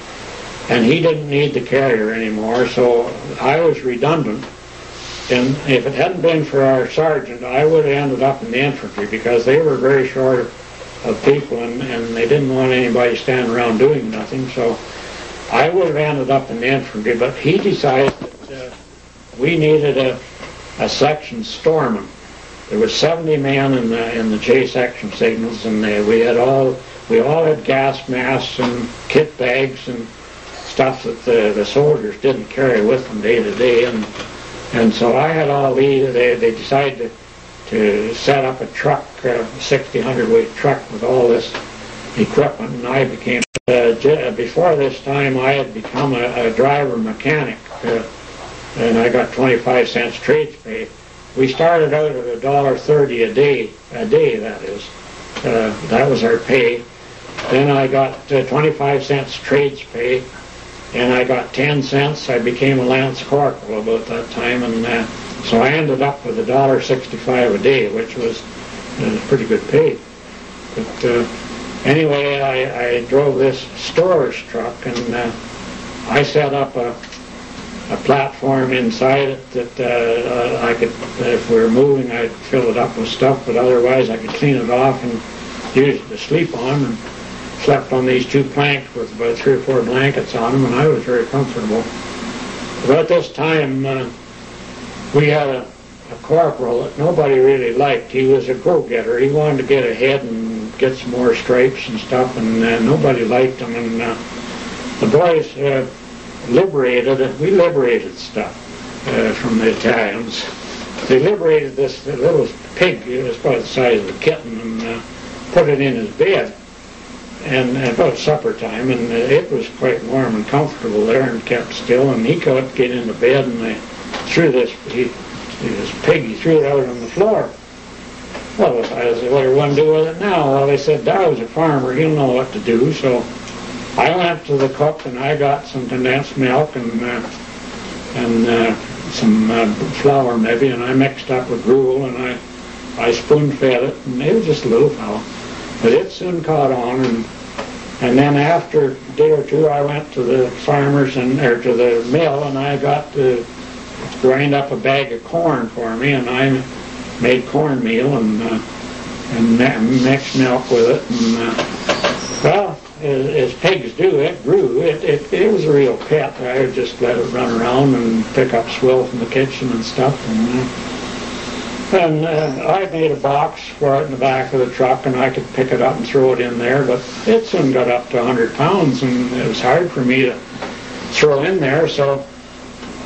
Speaker 2: and he didn't need the carrier anymore, so I was redundant. And if it hadn't been for our sergeant, I would have ended up in the infantry, because they were very short of people, and they didn't want anybody standing around doing nothing. So I would have ended up in the infantry, but he decided that we needed a section storeman. There was 70 men in the J section signals, and we all had gas masks and kit bags and stuff that the soldiers didn't carry with them day to day, and so I had all these. They decided to set up a truck, a 60 hundredweight truck with all this equipment, and I became. Before this time, I had become a driver mechanic, and I got 25 cents trades pay. We started out at $1.30 a day that is. That was our pay. Then I got 25 cents trades pay, and I got 10 cents. I became a lance corporal about that time, and so I ended up with $1.65 a day, which was pretty good pay. But anyway, I drove this storage truck, and I set up a platform inside it that I could, if we were moving, I'd fill it up with stuff, but otherwise I could clean it off and use it to sleep on, and slept on these two planks with about 3 or 4 blankets on them, and I was very comfortable. But at this time, we had a corporal that nobody really liked. He was a go-getter. He wanted to get ahead and get some more stripes and stuff, and nobody liked him. And the boys we liberated stuff from the Italians. They liberated this little pig. It was about the size of a kitten, and put it in his bed. And about supper time, and it was quite warm and comfortable there, and kept still, and he could get into bed, and they threw this pig, he threw it out on the floor. Well, I said, what are you going to do with it now? Well, they said, Daryl's a farmer, he'll know what to do. So I went to the cook, and I got some condensed milk and some flour maybe, and I mixed up with gruel, and I spoon-fed it, and it was just a little fellow. But it soon caught on, and then after a day or two, I went to the farmers or to the mill, and I got to grind up a bag of corn for me, and I made cornmeal and mixed milk with it. And well, as pigs do, it grew. It was a real pet. I would just let it run around and pick up swill from the kitchen and stuff. And I made a box for it in the back of the truck, and I could pick it up and throw it in there, but it soon got up to 100 pounds, and it was hard for me to throw in there, so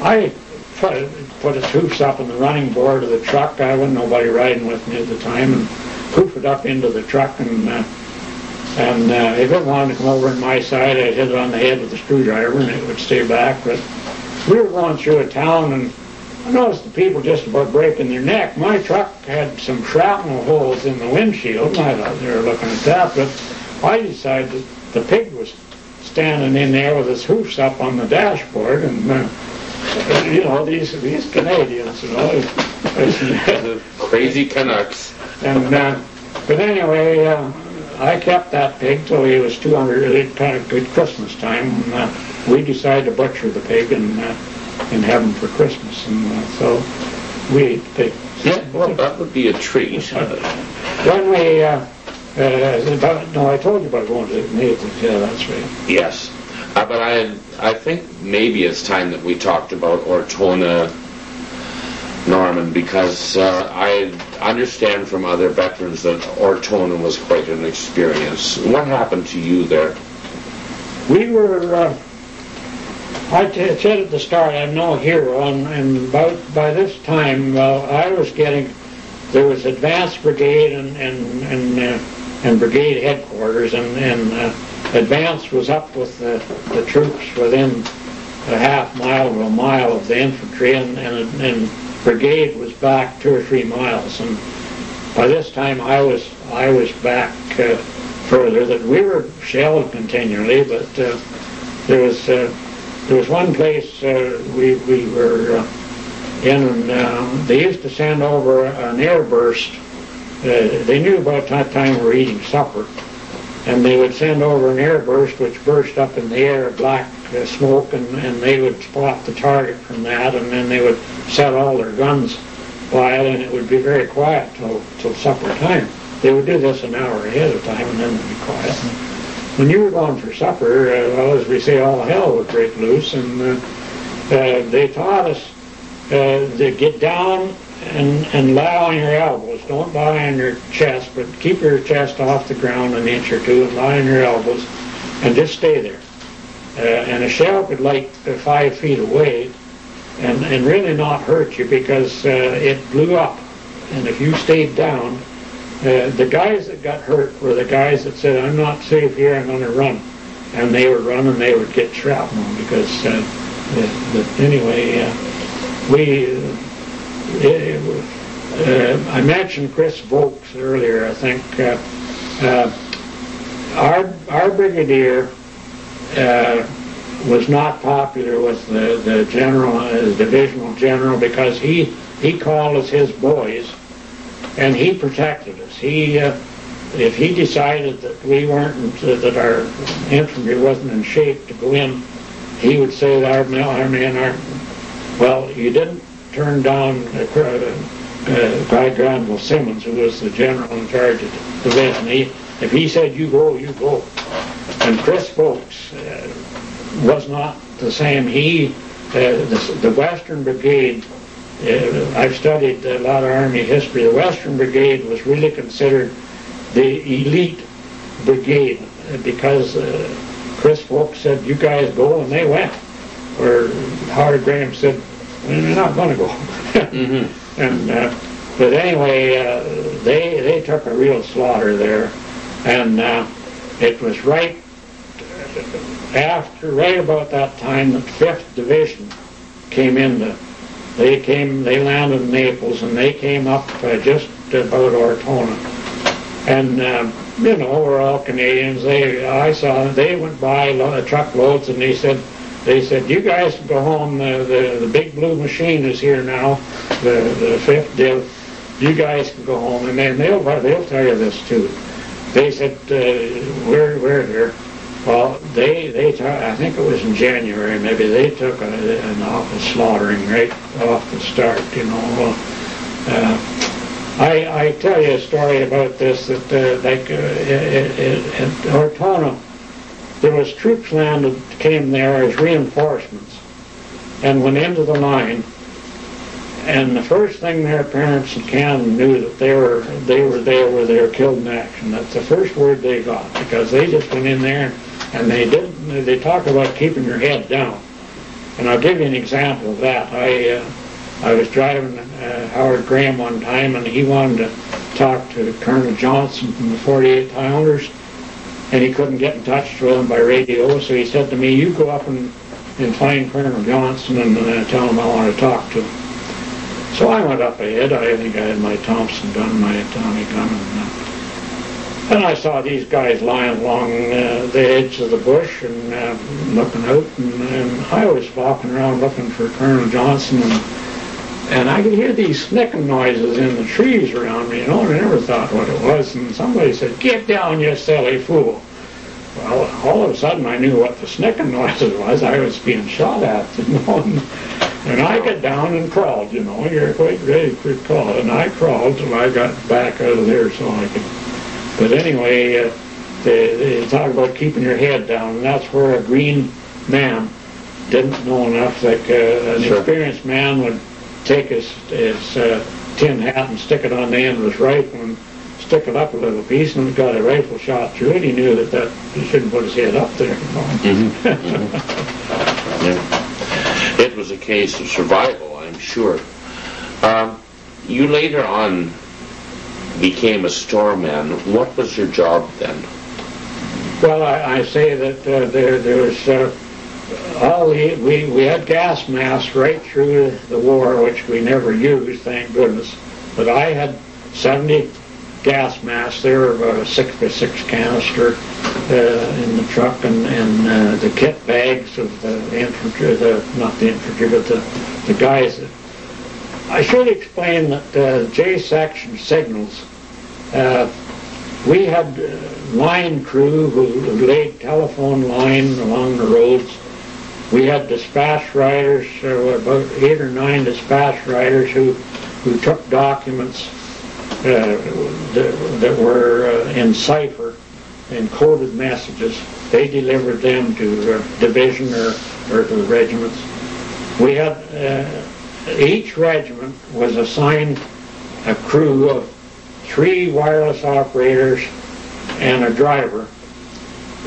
Speaker 2: I put its hoofs up on the running board of the truck. I wasn't nobody riding with me at the time, and hoof it up into the truck, and if it wanted to come over on my side, I'd hit it on the head with a screwdriver, and it would stay back. But we were going through a town, and I noticed the people just about breaking their neck. My truck had some shrapnel holes in the windshield, and I thought they were looking at that, but I decided that the pig was standing in there with his hoofs up on the dashboard, and these Canadians,
Speaker 1: the crazy Canucks.
Speaker 2: And but anyway, I kept that pig till he was 200. It kind of good Christmas time. We decided to butcher the pig and have him for Christmas, and so we ate pig.
Speaker 1: Yeah, well, that would be a treat.
Speaker 2: When we, I told you about going to Naples. Yeah, that's right.
Speaker 1: Yes, but I think maybe it's time that we talked about Ortona, Norman, because I understand from other veterans that Ortona was quite an experience. What happened to you there?
Speaker 2: We were. I said at the start, I'm no hero, and by this time, I was getting, there was advanced brigade and brigade headquarters, and advance was up with the troops within a half mile to a mile of the infantry, and brigade was back 2 or 3 miles, and by this time I was back further. That we were shelled continually, but there was one place we were in, and they used to send over an airburst. They knew about that time we were eating supper, and they would send over an airburst which burst up in the air, black smoke, and they would spot the target from that, and then they would set all their guns by it, and it would be very quiet till supper time. they would do this an hour ahead of time, and then they'd be quiet. When you were going for supper, well, as we say, all hell would break loose, and they taught us to get down and lie on your elbows. Don't lie on your chest, but keep your chest off the ground an inch or two and lie on your elbows and just stay there. And a shell could light 5 feet away and really not hurt you because it blew up. And if you stayed down, the guys that got hurt were the guys that said, I'm not safe here, I'm going to run. And they would run and they would get shrapnel because, anyway, I mentioned Chris Vokes earlier, I think. Our brigadier was not popular with the general, divisional general, because he called us his boys, and he protected us. If he decided that we weren't, that our infantry wasn't in shape to go in, he would say that our men aren't. Well, you didn't turn down Guy Granville Simmons, who was the general in charge of the division. If he said you go, you go. And Chris Vokes was not the same. The Western Brigade, I've studied a lot of Army history, the Western Brigade was really considered the elite brigade because Chris Vokes said, you guys go, and they went. Or Howard Graham said, we're not going to go. Mm-hmm. And but anyway, they took a real slaughter there, and it was right about that time that 5th Division came into. They landed in Naples, and they came up just about Ortona, and we're all Canadians. I saw them. They went by truckloads, and they said, you guys can go home. The big blue machine is here now. The 5th Div. You guys can go home, and they'll tell you this too. They said we're here. Well, I think it was in January. Maybe they took an awful slaughtering right off the start. I tell you a story about this that at Ortona, there was troops came there as reinforcements and went into the line, and the first thing their parents in Canada knew that they were there where they were killed in action. That's the first word they got, because they just went in there and they talk about keeping your head down. And I'll give you an example of that. I was driving Howard Graham one time, and he wanted to talk to Colonel Johnson from the 48 Highlanders, and he couldn't get in touch with him by radio, so he said to me, you go up and find Colonel Johnson and tell him I want to talk to him. So I went up ahead. I think I had my Thompson gun, my Tommy gun, and I saw these guys lying along the edge of the bush and looking out, and I was walking around looking for Colonel Johnson, and I could hear these snicking noises in the trees around me, and I never thought what it was, and somebody said, get down, you silly fool. Well, all of a sudden I knew what the snicking noises was. I was being shot at, and I got down and crawled, you're quite ready to crawl, and I crawled till I got back out of there so I could. But anyway, they talk about keeping your head down, and that's where a green man didn't know enough. Like an experienced man would take his tin hat and stick it on the end of his rifle and stick it up a little piece, and got a rifle shot through it. He knew that he shouldn't put his head up there.
Speaker 1: Mm-hmm. Mm-hmm. Yeah. It was a case of survival, I'm sure. You later on became a storeman. What was your job then?
Speaker 2: Well, I say that there was we had gas masks right through the war, which we never used, thank goodness. But I had 70 gas masks. They were about a 6x6 canister in the truck, and the kit bags of the infantry, not the infantry, but the guys that. I should explain that J section signals. We had line crew who laid telephone line along the roads. We had dispatch riders, about 8 or 9 dispatch riders who took documents that were in cipher, encoded messages. They delivered them to division or to the regiments. We had, each regiment was assigned a crew of 3 wireless operators and a driver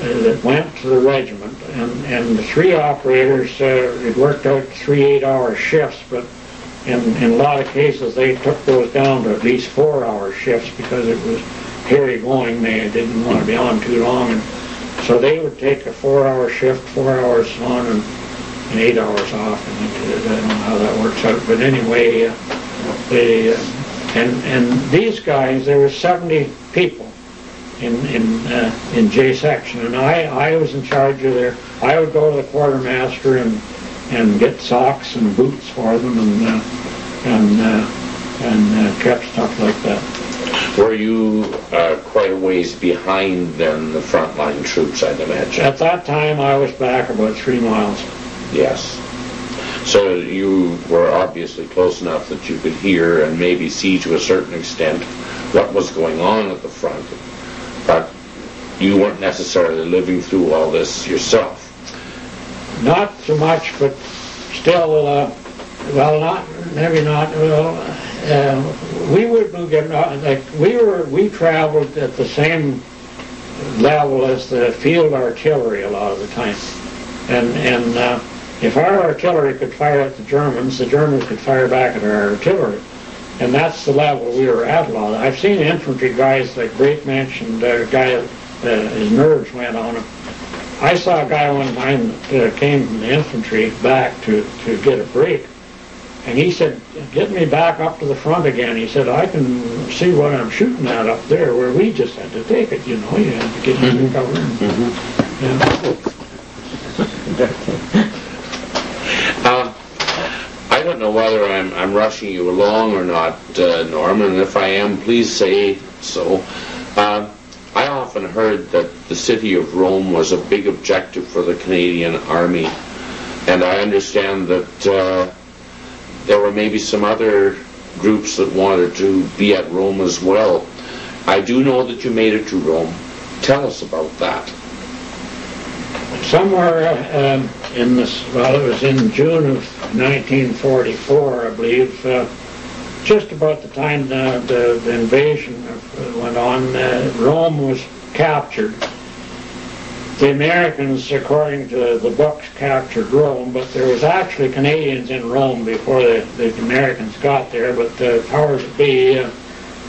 Speaker 2: that went to the regiment, and the 3 operators, it worked out 3 8-hour shifts, but in a lot of cases they took those down to at least 4-hour shifts because it was hairy going. They didn't want to be on too long, and so they would take a 4-hour shift, 4 hours on and 8 hours off. I don't know how that works out, but anyway, and these guys, there were 70 people in J section, and I was in charge of their. I would go to the quartermaster and get socks and boots for them and kept stuff like that.
Speaker 1: Were you quite a ways behind then the frontline troops, I'd imagine?
Speaker 2: At that time, I was back about 3 miles.
Speaker 1: Yes. So you were obviously close enough that you could hear and maybe see to a certain extent what was going on at the front, but you weren't necessarily living through all this yourself.
Speaker 2: Not so much, but still, well, not, maybe not, we would get, like, we traveled at the same level as the field artillery a lot of the time. And if our artillery could fire at the Germans could fire back at our artillery. And that's the level we were at a lot. I've seen infantry guys, like Brake mentioned, a guy, his nerves went on him. I saw a guy one time that came from the infantry back to get a break. And he said, get me back up to the front again. He said, I can see what I'm shooting at up there, where we just had to take it, you know. You had to get into cover.
Speaker 1: I don't know whether I'm rushing you along or not, Norman, and if I am, please say so. I often heard that the city of Rome was a big objective for the Canadian Army, and I understand that there were maybe some other groups that wanted to be at Rome as well. I do know that you made it to Rome. Tell us about that.
Speaker 2: Somewhere in this, well, it was in June of 1944, I believe, just about the time the invasion went on, Rome was captured. The Americans, according to the books, captured Rome, but there was actually Canadians in Rome before the Americans got there, but the powers that be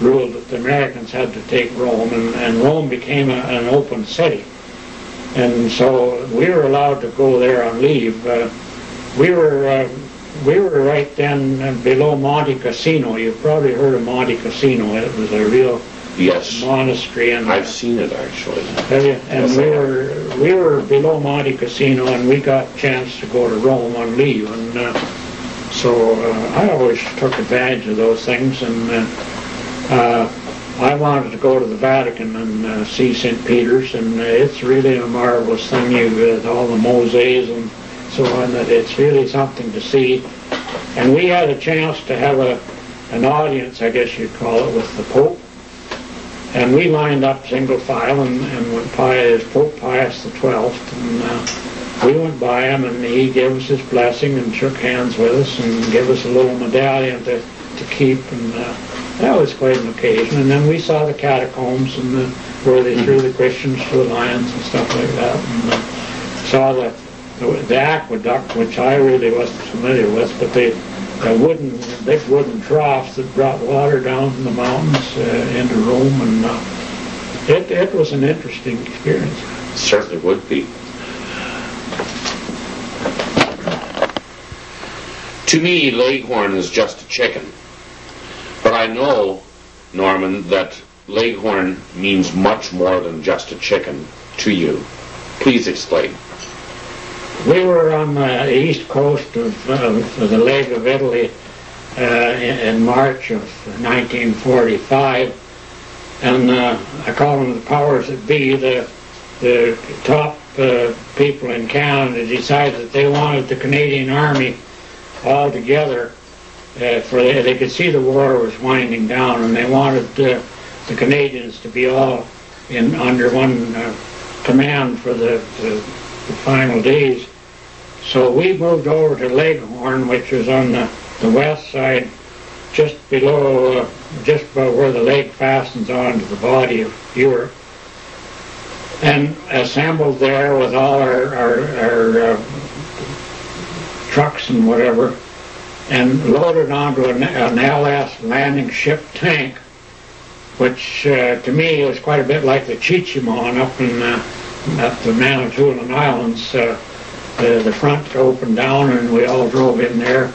Speaker 2: ruled that the Americans had to take Rome, and Rome became an open city. And so we were allowed to go there on leave. We were right then below Monte Cassino. You've probably heard of Monte Cassino. It was a real monastery. And
Speaker 1: I've seen it actually.
Speaker 2: And we were below Monte Cassino, and we got a chance to go to Rome on leave. And so I always took advantage of those things. And I wanted to go to the Vatican and see St. Peter's, and it's really a marvelous thing. You all the mosaics and so on. That it's really something to see. And we had a chance to have an audience, I guess you'd call it, with the Pope. And we lined up single file and went by Pope Pius XII, and we went by him, and he gave us his blessing and shook hands with us and gave us a little medallion to keep, and that was quite an occasion. And then we saw the catacombs and where they threw the Christians to the lions and stuff like that, and saw the aqueduct, which I really wasn't familiar with, but the big wooden troughs that brought water down from the mountains into Rome, and it was an interesting experience.
Speaker 1: It certainly would be. To me, Leghorn is just a chicken. But I know, Norman, that Leghorn means much more than just a chicken to you. Please explain.
Speaker 2: We were on the east coast of the leg of Italy in March of 1945, and I call them the powers that be. The top people in Canada decided that they wanted the Canadian Army all together for they could see the war was winding down, and they wanted the Canadians to be all under one command for the final days. So we moved over to Leghorn, which was on the west side, just below, just about where the lake fastens onto the body of Europe, and assembled there with all our trucks and whatever, and loaded onto an LS landing ship tank, which to me was quite a bit like the Chichimon up the Manitoulin Islands. The front opened down, and we all drove in there,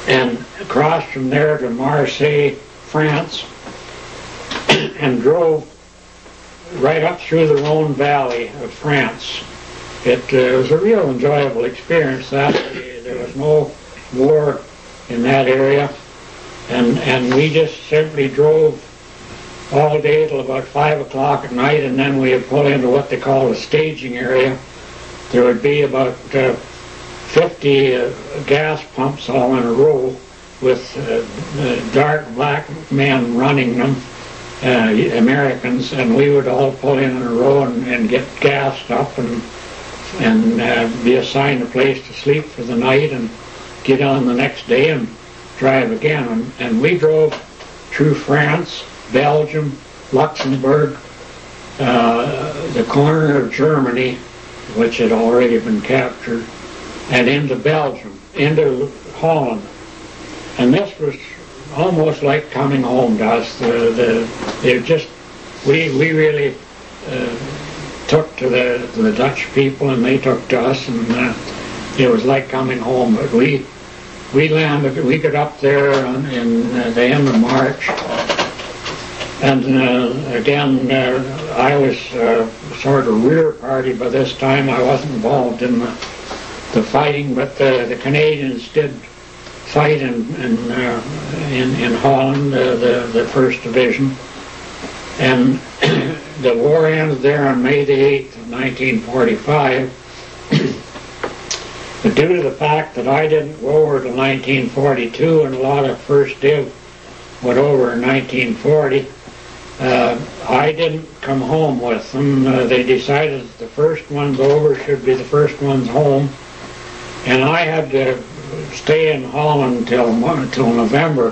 Speaker 2: and crossed from there to Marseille, France, and drove right up through the Rhone Valley of France. It was a real enjoyable experience. There was no war in that area, and we just simply drove all day till about 5 o'clock at night, and then we would pull into what they call a staging area. There would be about 50 gas pumps all in a row with dark black men running them, Americans, and we would all pull in a row and get gassed up and be assigned a place to sleep for the night and get on the next day and drive again. And we drove through France, Belgium, Luxembourg, the corner of Germany, which had already been captured, and into Belgium, into Holland. And this was almost like coming home to us. We really took to the Dutch people, and they took to us, and it was like coming home. But we landed, we got up there in the end of March, and again, I was sort of rear party by this time. I wasn't involved in the fighting, but the Canadians did fight in Holland, the 1st Division, and the war ended there on May the 8th of 1945. But due to the fact that I didn't go over till 1942, and a lot of 1st Div went over in 1940, I didn't come home with them. They decided that the first ones over should be the first ones home, and I had to stay in Holland till November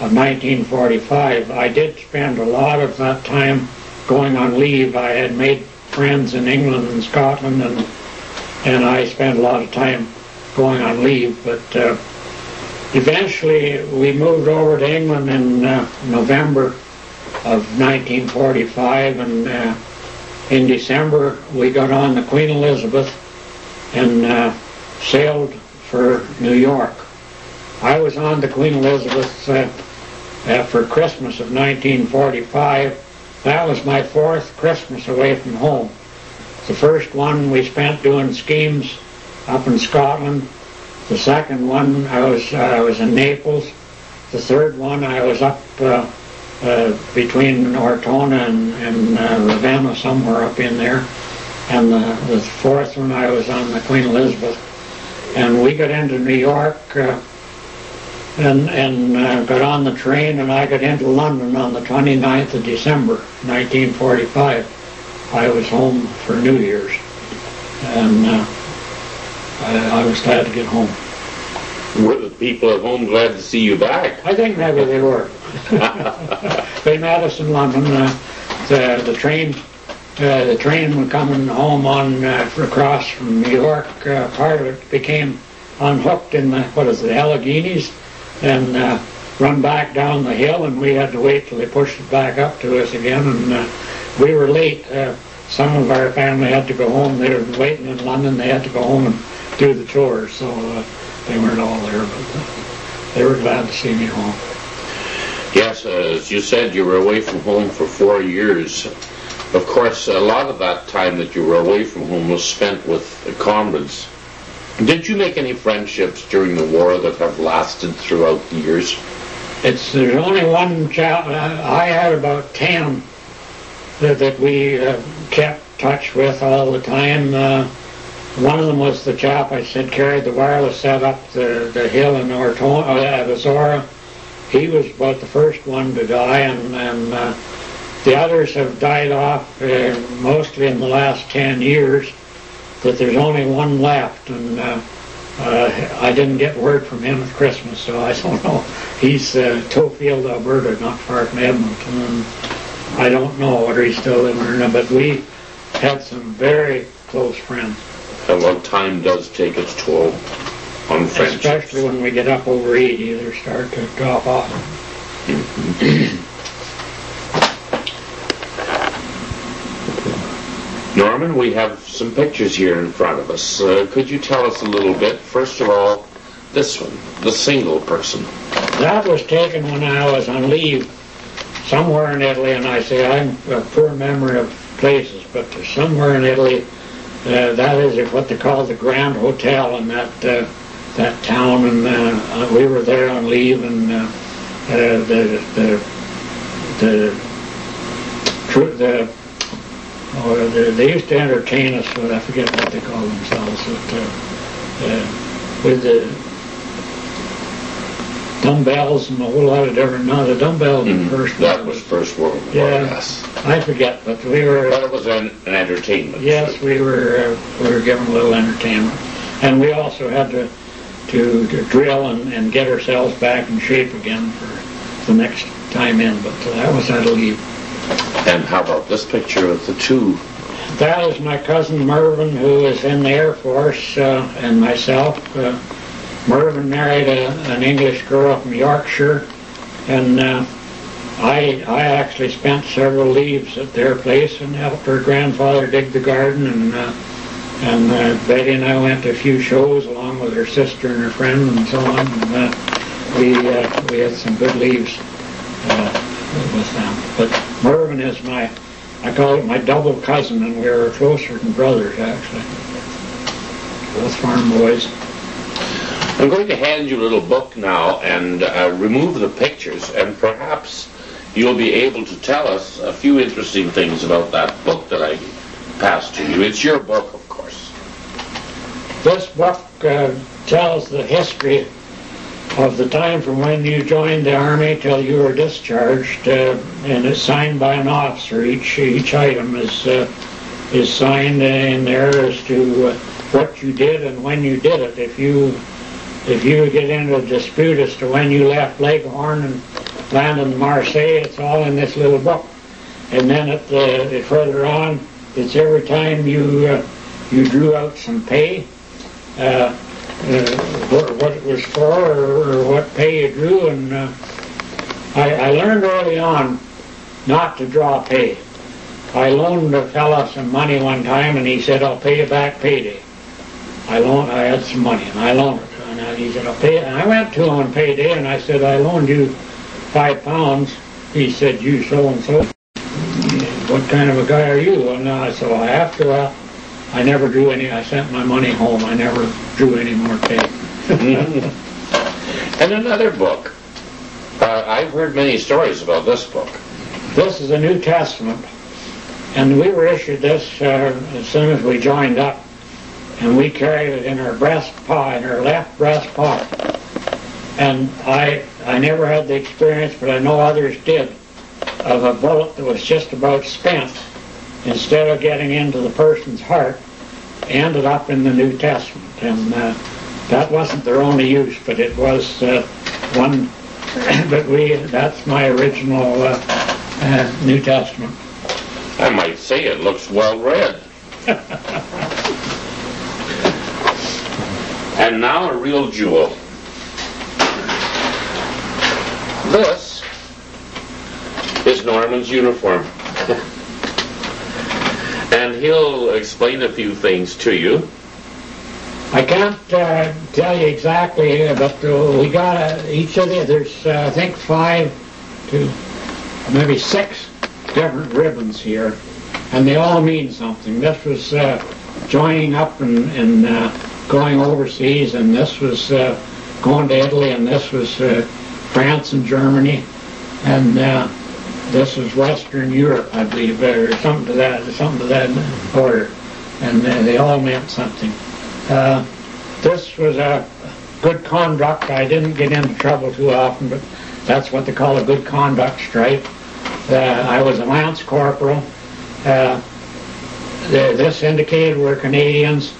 Speaker 2: of 1945. I did spend a lot of that time going on leave. I had made friends in England and Scotland, and I spent a lot of time going on leave. But eventually we moved over to England in November of 1945, and in December we got on the Queen Elizabeth and sailed for New York. I was on the Queen Elizabeth for Christmas of 1945. That was my 4th Christmas away from home. The first one we spent doing schemes up in Scotland. The second one I was in Naples. The third one I was up between Ortona and Ravenna, somewhere up in there. And the fourth one I was on the Queen Elizabeth. And we got into New York and got on the train, and I got into London on the 29th of December, 1945. I was home for New Year's, and I was glad to get home.
Speaker 1: Were the people at home glad to see you back?
Speaker 2: I think maybe they were. They met us in London. The train coming home across from New York, part of it became unhooked in the Alleghenies and run back down the hill, and we had to wait till they pushed it back up to us again, and we were late. Some of our family had to go home. They were waiting in London. They had to go home and do the chores, so they weren't all there, but they were glad to see me home.
Speaker 1: Yes, as you said, you were away from home for 4 years. Of course, a lot of that time that you were away from home was spent with comrades. Did you make any friendships during the war that have lasted throughout the years?
Speaker 2: There's only one chap. I had about 10 that we kept touch with all the time. One of them was the chap I said carried the wireless set up the hill in Azora. He was about the first one to die, and the others have died off mostly in the last 10 years, but there's only one left, and I didn't get word from him at Christmas, so I don't know. He's Tofield, Alberta, not far from Edmonton, and I don't know whether he's still living or not, but we had some very close friends.
Speaker 1: Well, time does take its toll on friendships.
Speaker 2: Especially when we get up over 80, they start to drop off.
Speaker 1: Norman, we have some pictures here in front of us. Could you tell us a little bit? First of all, this one, the single person.
Speaker 2: That was taken when I was on leave somewhere in Italy, and I say I'm a poor memory of places, but somewhere in Italy, that is what they call the Grand Hotel in that town, and we were there on leave, and they used to entertain us with, I forget what they call themselves, with the dumbbells and a whole lot of different. No, the dumbbells in the first.
Speaker 1: That was First World War.
Speaker 2: Yeah,
Speaker 1: Yes.
Speaker 2: I forget, but we were.
Speaker 1: But it was an entertainment.
Speaker 2: Yes, we were given a little entertainment, and we also had to drill and get ourselves back in shape again for the next time in. But that was out of leave.
Speaker 1: And how about this picture of the two?
Speaker 2: That is my cousin Mervyn, who is in the Air Force, and myself. Mervyn married an English girl from Yorkshire, and I actually spent several leaves at their place and helped her grandfather dig the garden, and Betty and I went to a few shows along with her sister and her friend and so on, and we had some good leaves with them. But Mervyn is I call it my double cousin, and we were closer than brothers actually. Both farm boys.
Speaker 1: I'm going to hand you a little book now and remove the pictures, and perhaps you'll be able to tell us a few interesting things about that book that I passed to you. It's your book, of course.
Speaker 2: This book tells the history of the time from when you joined the Army till you were discharged, and it's signed by an officer. Each item is signed in there as to what you did and when you did it. If you get into a dispute as to when you left Leghorn and landed in Marseille, it's all in this little book. And then further on, it's every time you drew out some pay, what it was for, or what pay you drew. And I learned early on not to draw pay. I loaned a fella some money one time, and he said, "I'll pay you back payday." I had some money, and I loaned it. And he said, "I'll pay it." And I went to him on payday, and I said, "I loaned you £5. He said, "You so-and-so, what kind of a guy are you?" And so after that, I never drew any. I sent my money home. I never drew any more pay.
Speaker 1: And another book. I've heard many stories about this book.
Speaker 2: This is a New Testament, and we were issued this as soon as we joined up. And we carried it in our in our left breast pocket. And I never had the experience, but I know others did, of a bullet that was just about spent, instead of getting into the person's heart, ended up in the New Testament. And that wasn't their only use, but it was one. But that's my original New Testament.
Speaker 1: I might say it looks well read. And now a real jewel. This is Norman's uniform. And he'll explain a few things to you.
Speaker 2: I can't tell you exactly, but we got each of there's I think 5 to maybe 6 different ribbons here, and they all mean something. This was joining up and going overseas, and this was going to Italy, and this was France and Germany, and this was Western Europe, I believe, or something to that order. and they all meant something. This was a good conduct. I didn't get into trouble too often, but that's what they call a good conduct stripe. I was a lance corporal. This indicated we're Canadians.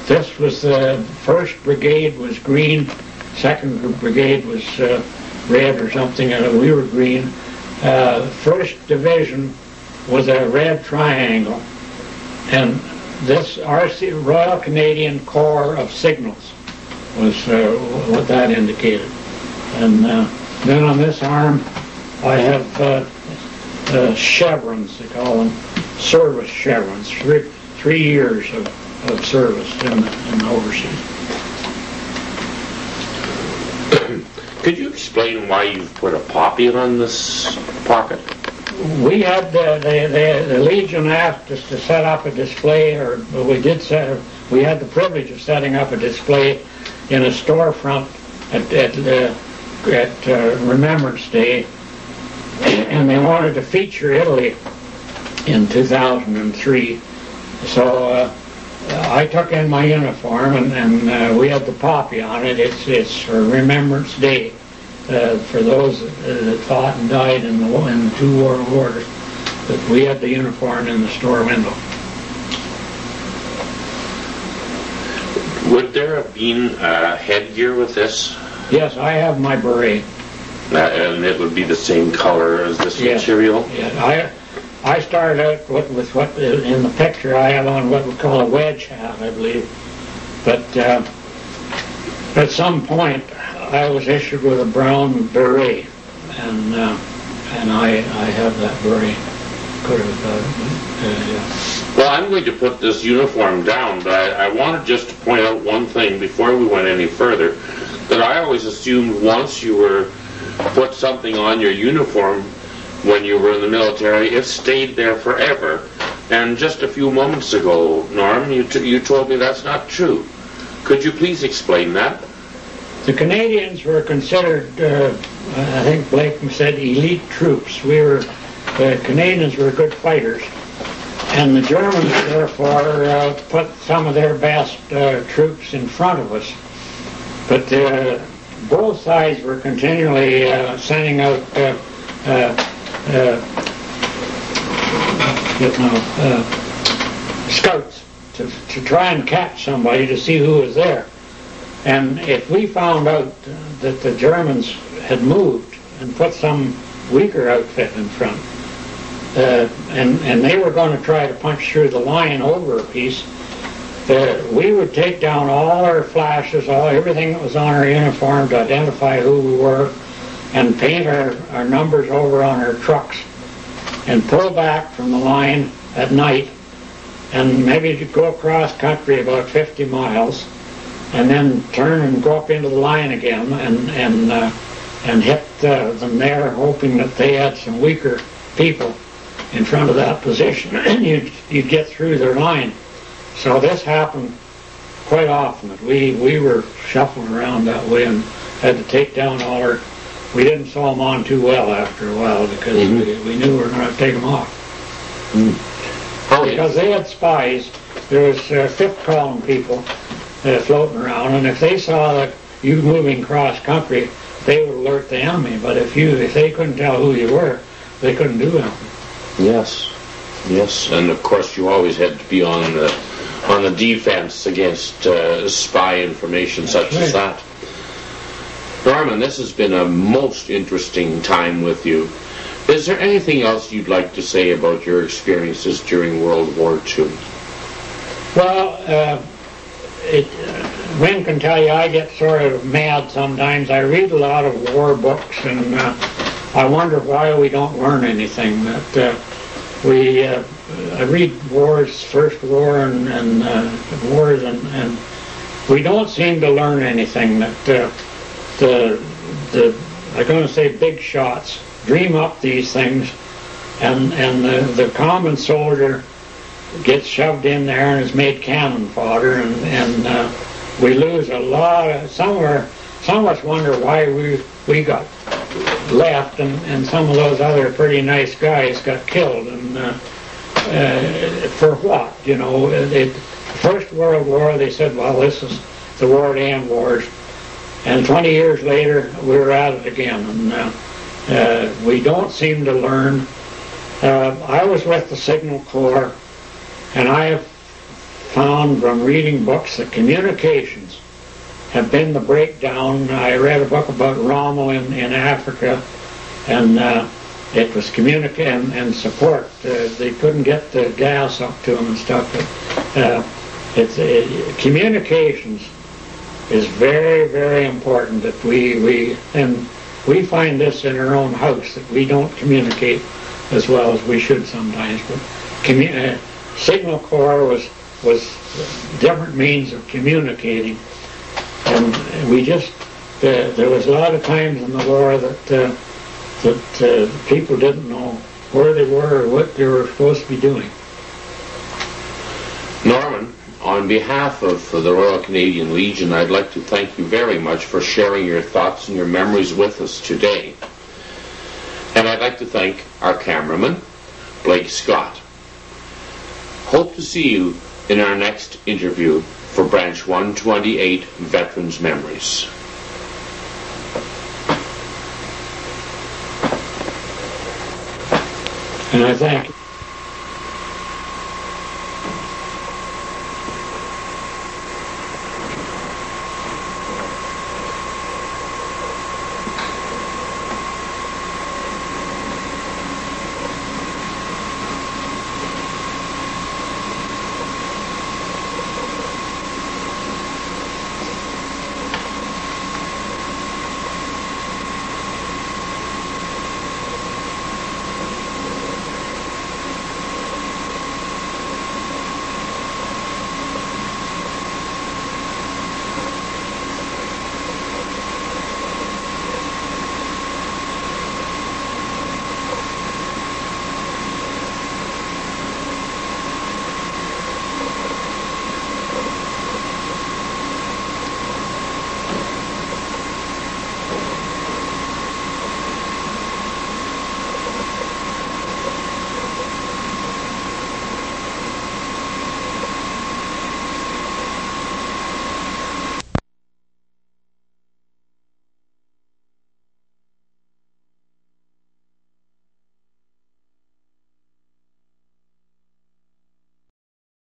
Speaker 2: This was the 1st Brigade was green, 2nd Brigade was red or something, and we were green. 1st Division was a red triangle, and this RC, Royal Canadian Corps of Signals was what that indicated. And then on this arm I have chevrons, they call them, service chevrons, 3 years of service in the overseas.
Speaker 1: Could you explain why you've put a poppy on this pocket?
Speaker 2: We had the Legion asked us to set up a display, or we had the privilege of setting up a display in a storefront at Remembrance Day, and they wanted to feature Italy in 2003. So I took in my uniform, and we had the poppy on it. It's for Remembrance Day for those that fought and died in the 2 world wars. But we had the uniform in the store window.
Speaker 1: Would there have been headgear with this?
Speaker 2: Yes, I have my beret.
Speaker 1: And it would be the same color as this material?
Speaker 2: Yeah, I started out with what in the picture I have on what we call a wedge hat, I believe. But at some point I was issued with a brown beret, and I have that beret. Could have, yeah.
Speaker 1: Well, I'm going to put this uniform down, but I wanted just to point out one thing before we went any further, that I always assumed once you were put something on your uniform when you were in the military, it stayed there forever. And just a few moments ago, Norm, you told me that's not true. Could you please explain that?
Speaker 2: The Canadians were considered, I think Blake said, elite troops. The Canadians were good fighters, and the Germans therefore put some of their best troops in front of us. But both sides were continually sending out scouts to try and catch somebody to see who was there. And if we found out that the Germans had moved and put some weaker outfit in front, and they were going to try to punch through the line over a piece, we would take down all our flashes, everything that was on our uniform to identify who we were, and paint our numbers over on our trucks, and pull back from the line at night, and maybe go across country about 50 miles, and then turn and go up into the line again, and hit them there, hoping that they had some weaker people in front of that position, and you'd get through their line. So this happened quite often. We were shuffling around that way and had to take down all our. We didn't sew them on too well after a while because we knew we were going to take them off. Because they had spies. There was 5th column people floating around, and if they saw that you moving cross country, they would alert the enemy. But if they couldn't tell who you were, they couldn't do anything.
Speaker 1: Yes, and of course you always had to be on the defense against spy information such as that. Norman, this has been a most interesting time with you. Is there anything else you'd like to say about your experiences during World War II?
Speaker 2: Well, Wynn can tell you I get sort of mad sometimes. I read a lot of war books, and I wonder why we don't learn anything. That I read wars, First War and wars, and we don't seem to learn anything. That I'm going to say big shots dream up these things, and the common soldier gets shoved in there and is made cannon fodder, and we lose a lot of. Some of us wonder why we got left, and some of those other pretty nice guys got killed, and for what? You know, the First World War, they said, well, this is the war to end wars. And 20 years later, we were at it again. And we don't seem to learn. I was with the Signal Corps, and I have found from reading books that communications have been the breakdown. I read a book about Rommel in Africa, and it was communication and support. They couldn't get the gas up to them and stuff. But, communications is very, very important. That we find this in our own house, that we don't communicate as well as we should sometimes. But Signal Corps was different means of communicating, and we just there was a lot of times in the war that people didn't know where they were or what they were supposed to be doing.
Speaker 1: Norman, on behalf of the Royal Canadian Legion, I'd like to thank you very much for sharing your thoughts and your memories with us today. And I'd like to thank our cameraman, Blake Scott. Hope to see you in our next interview for Branch 128 Veterans Memories.
Speaker 2: And I thank you.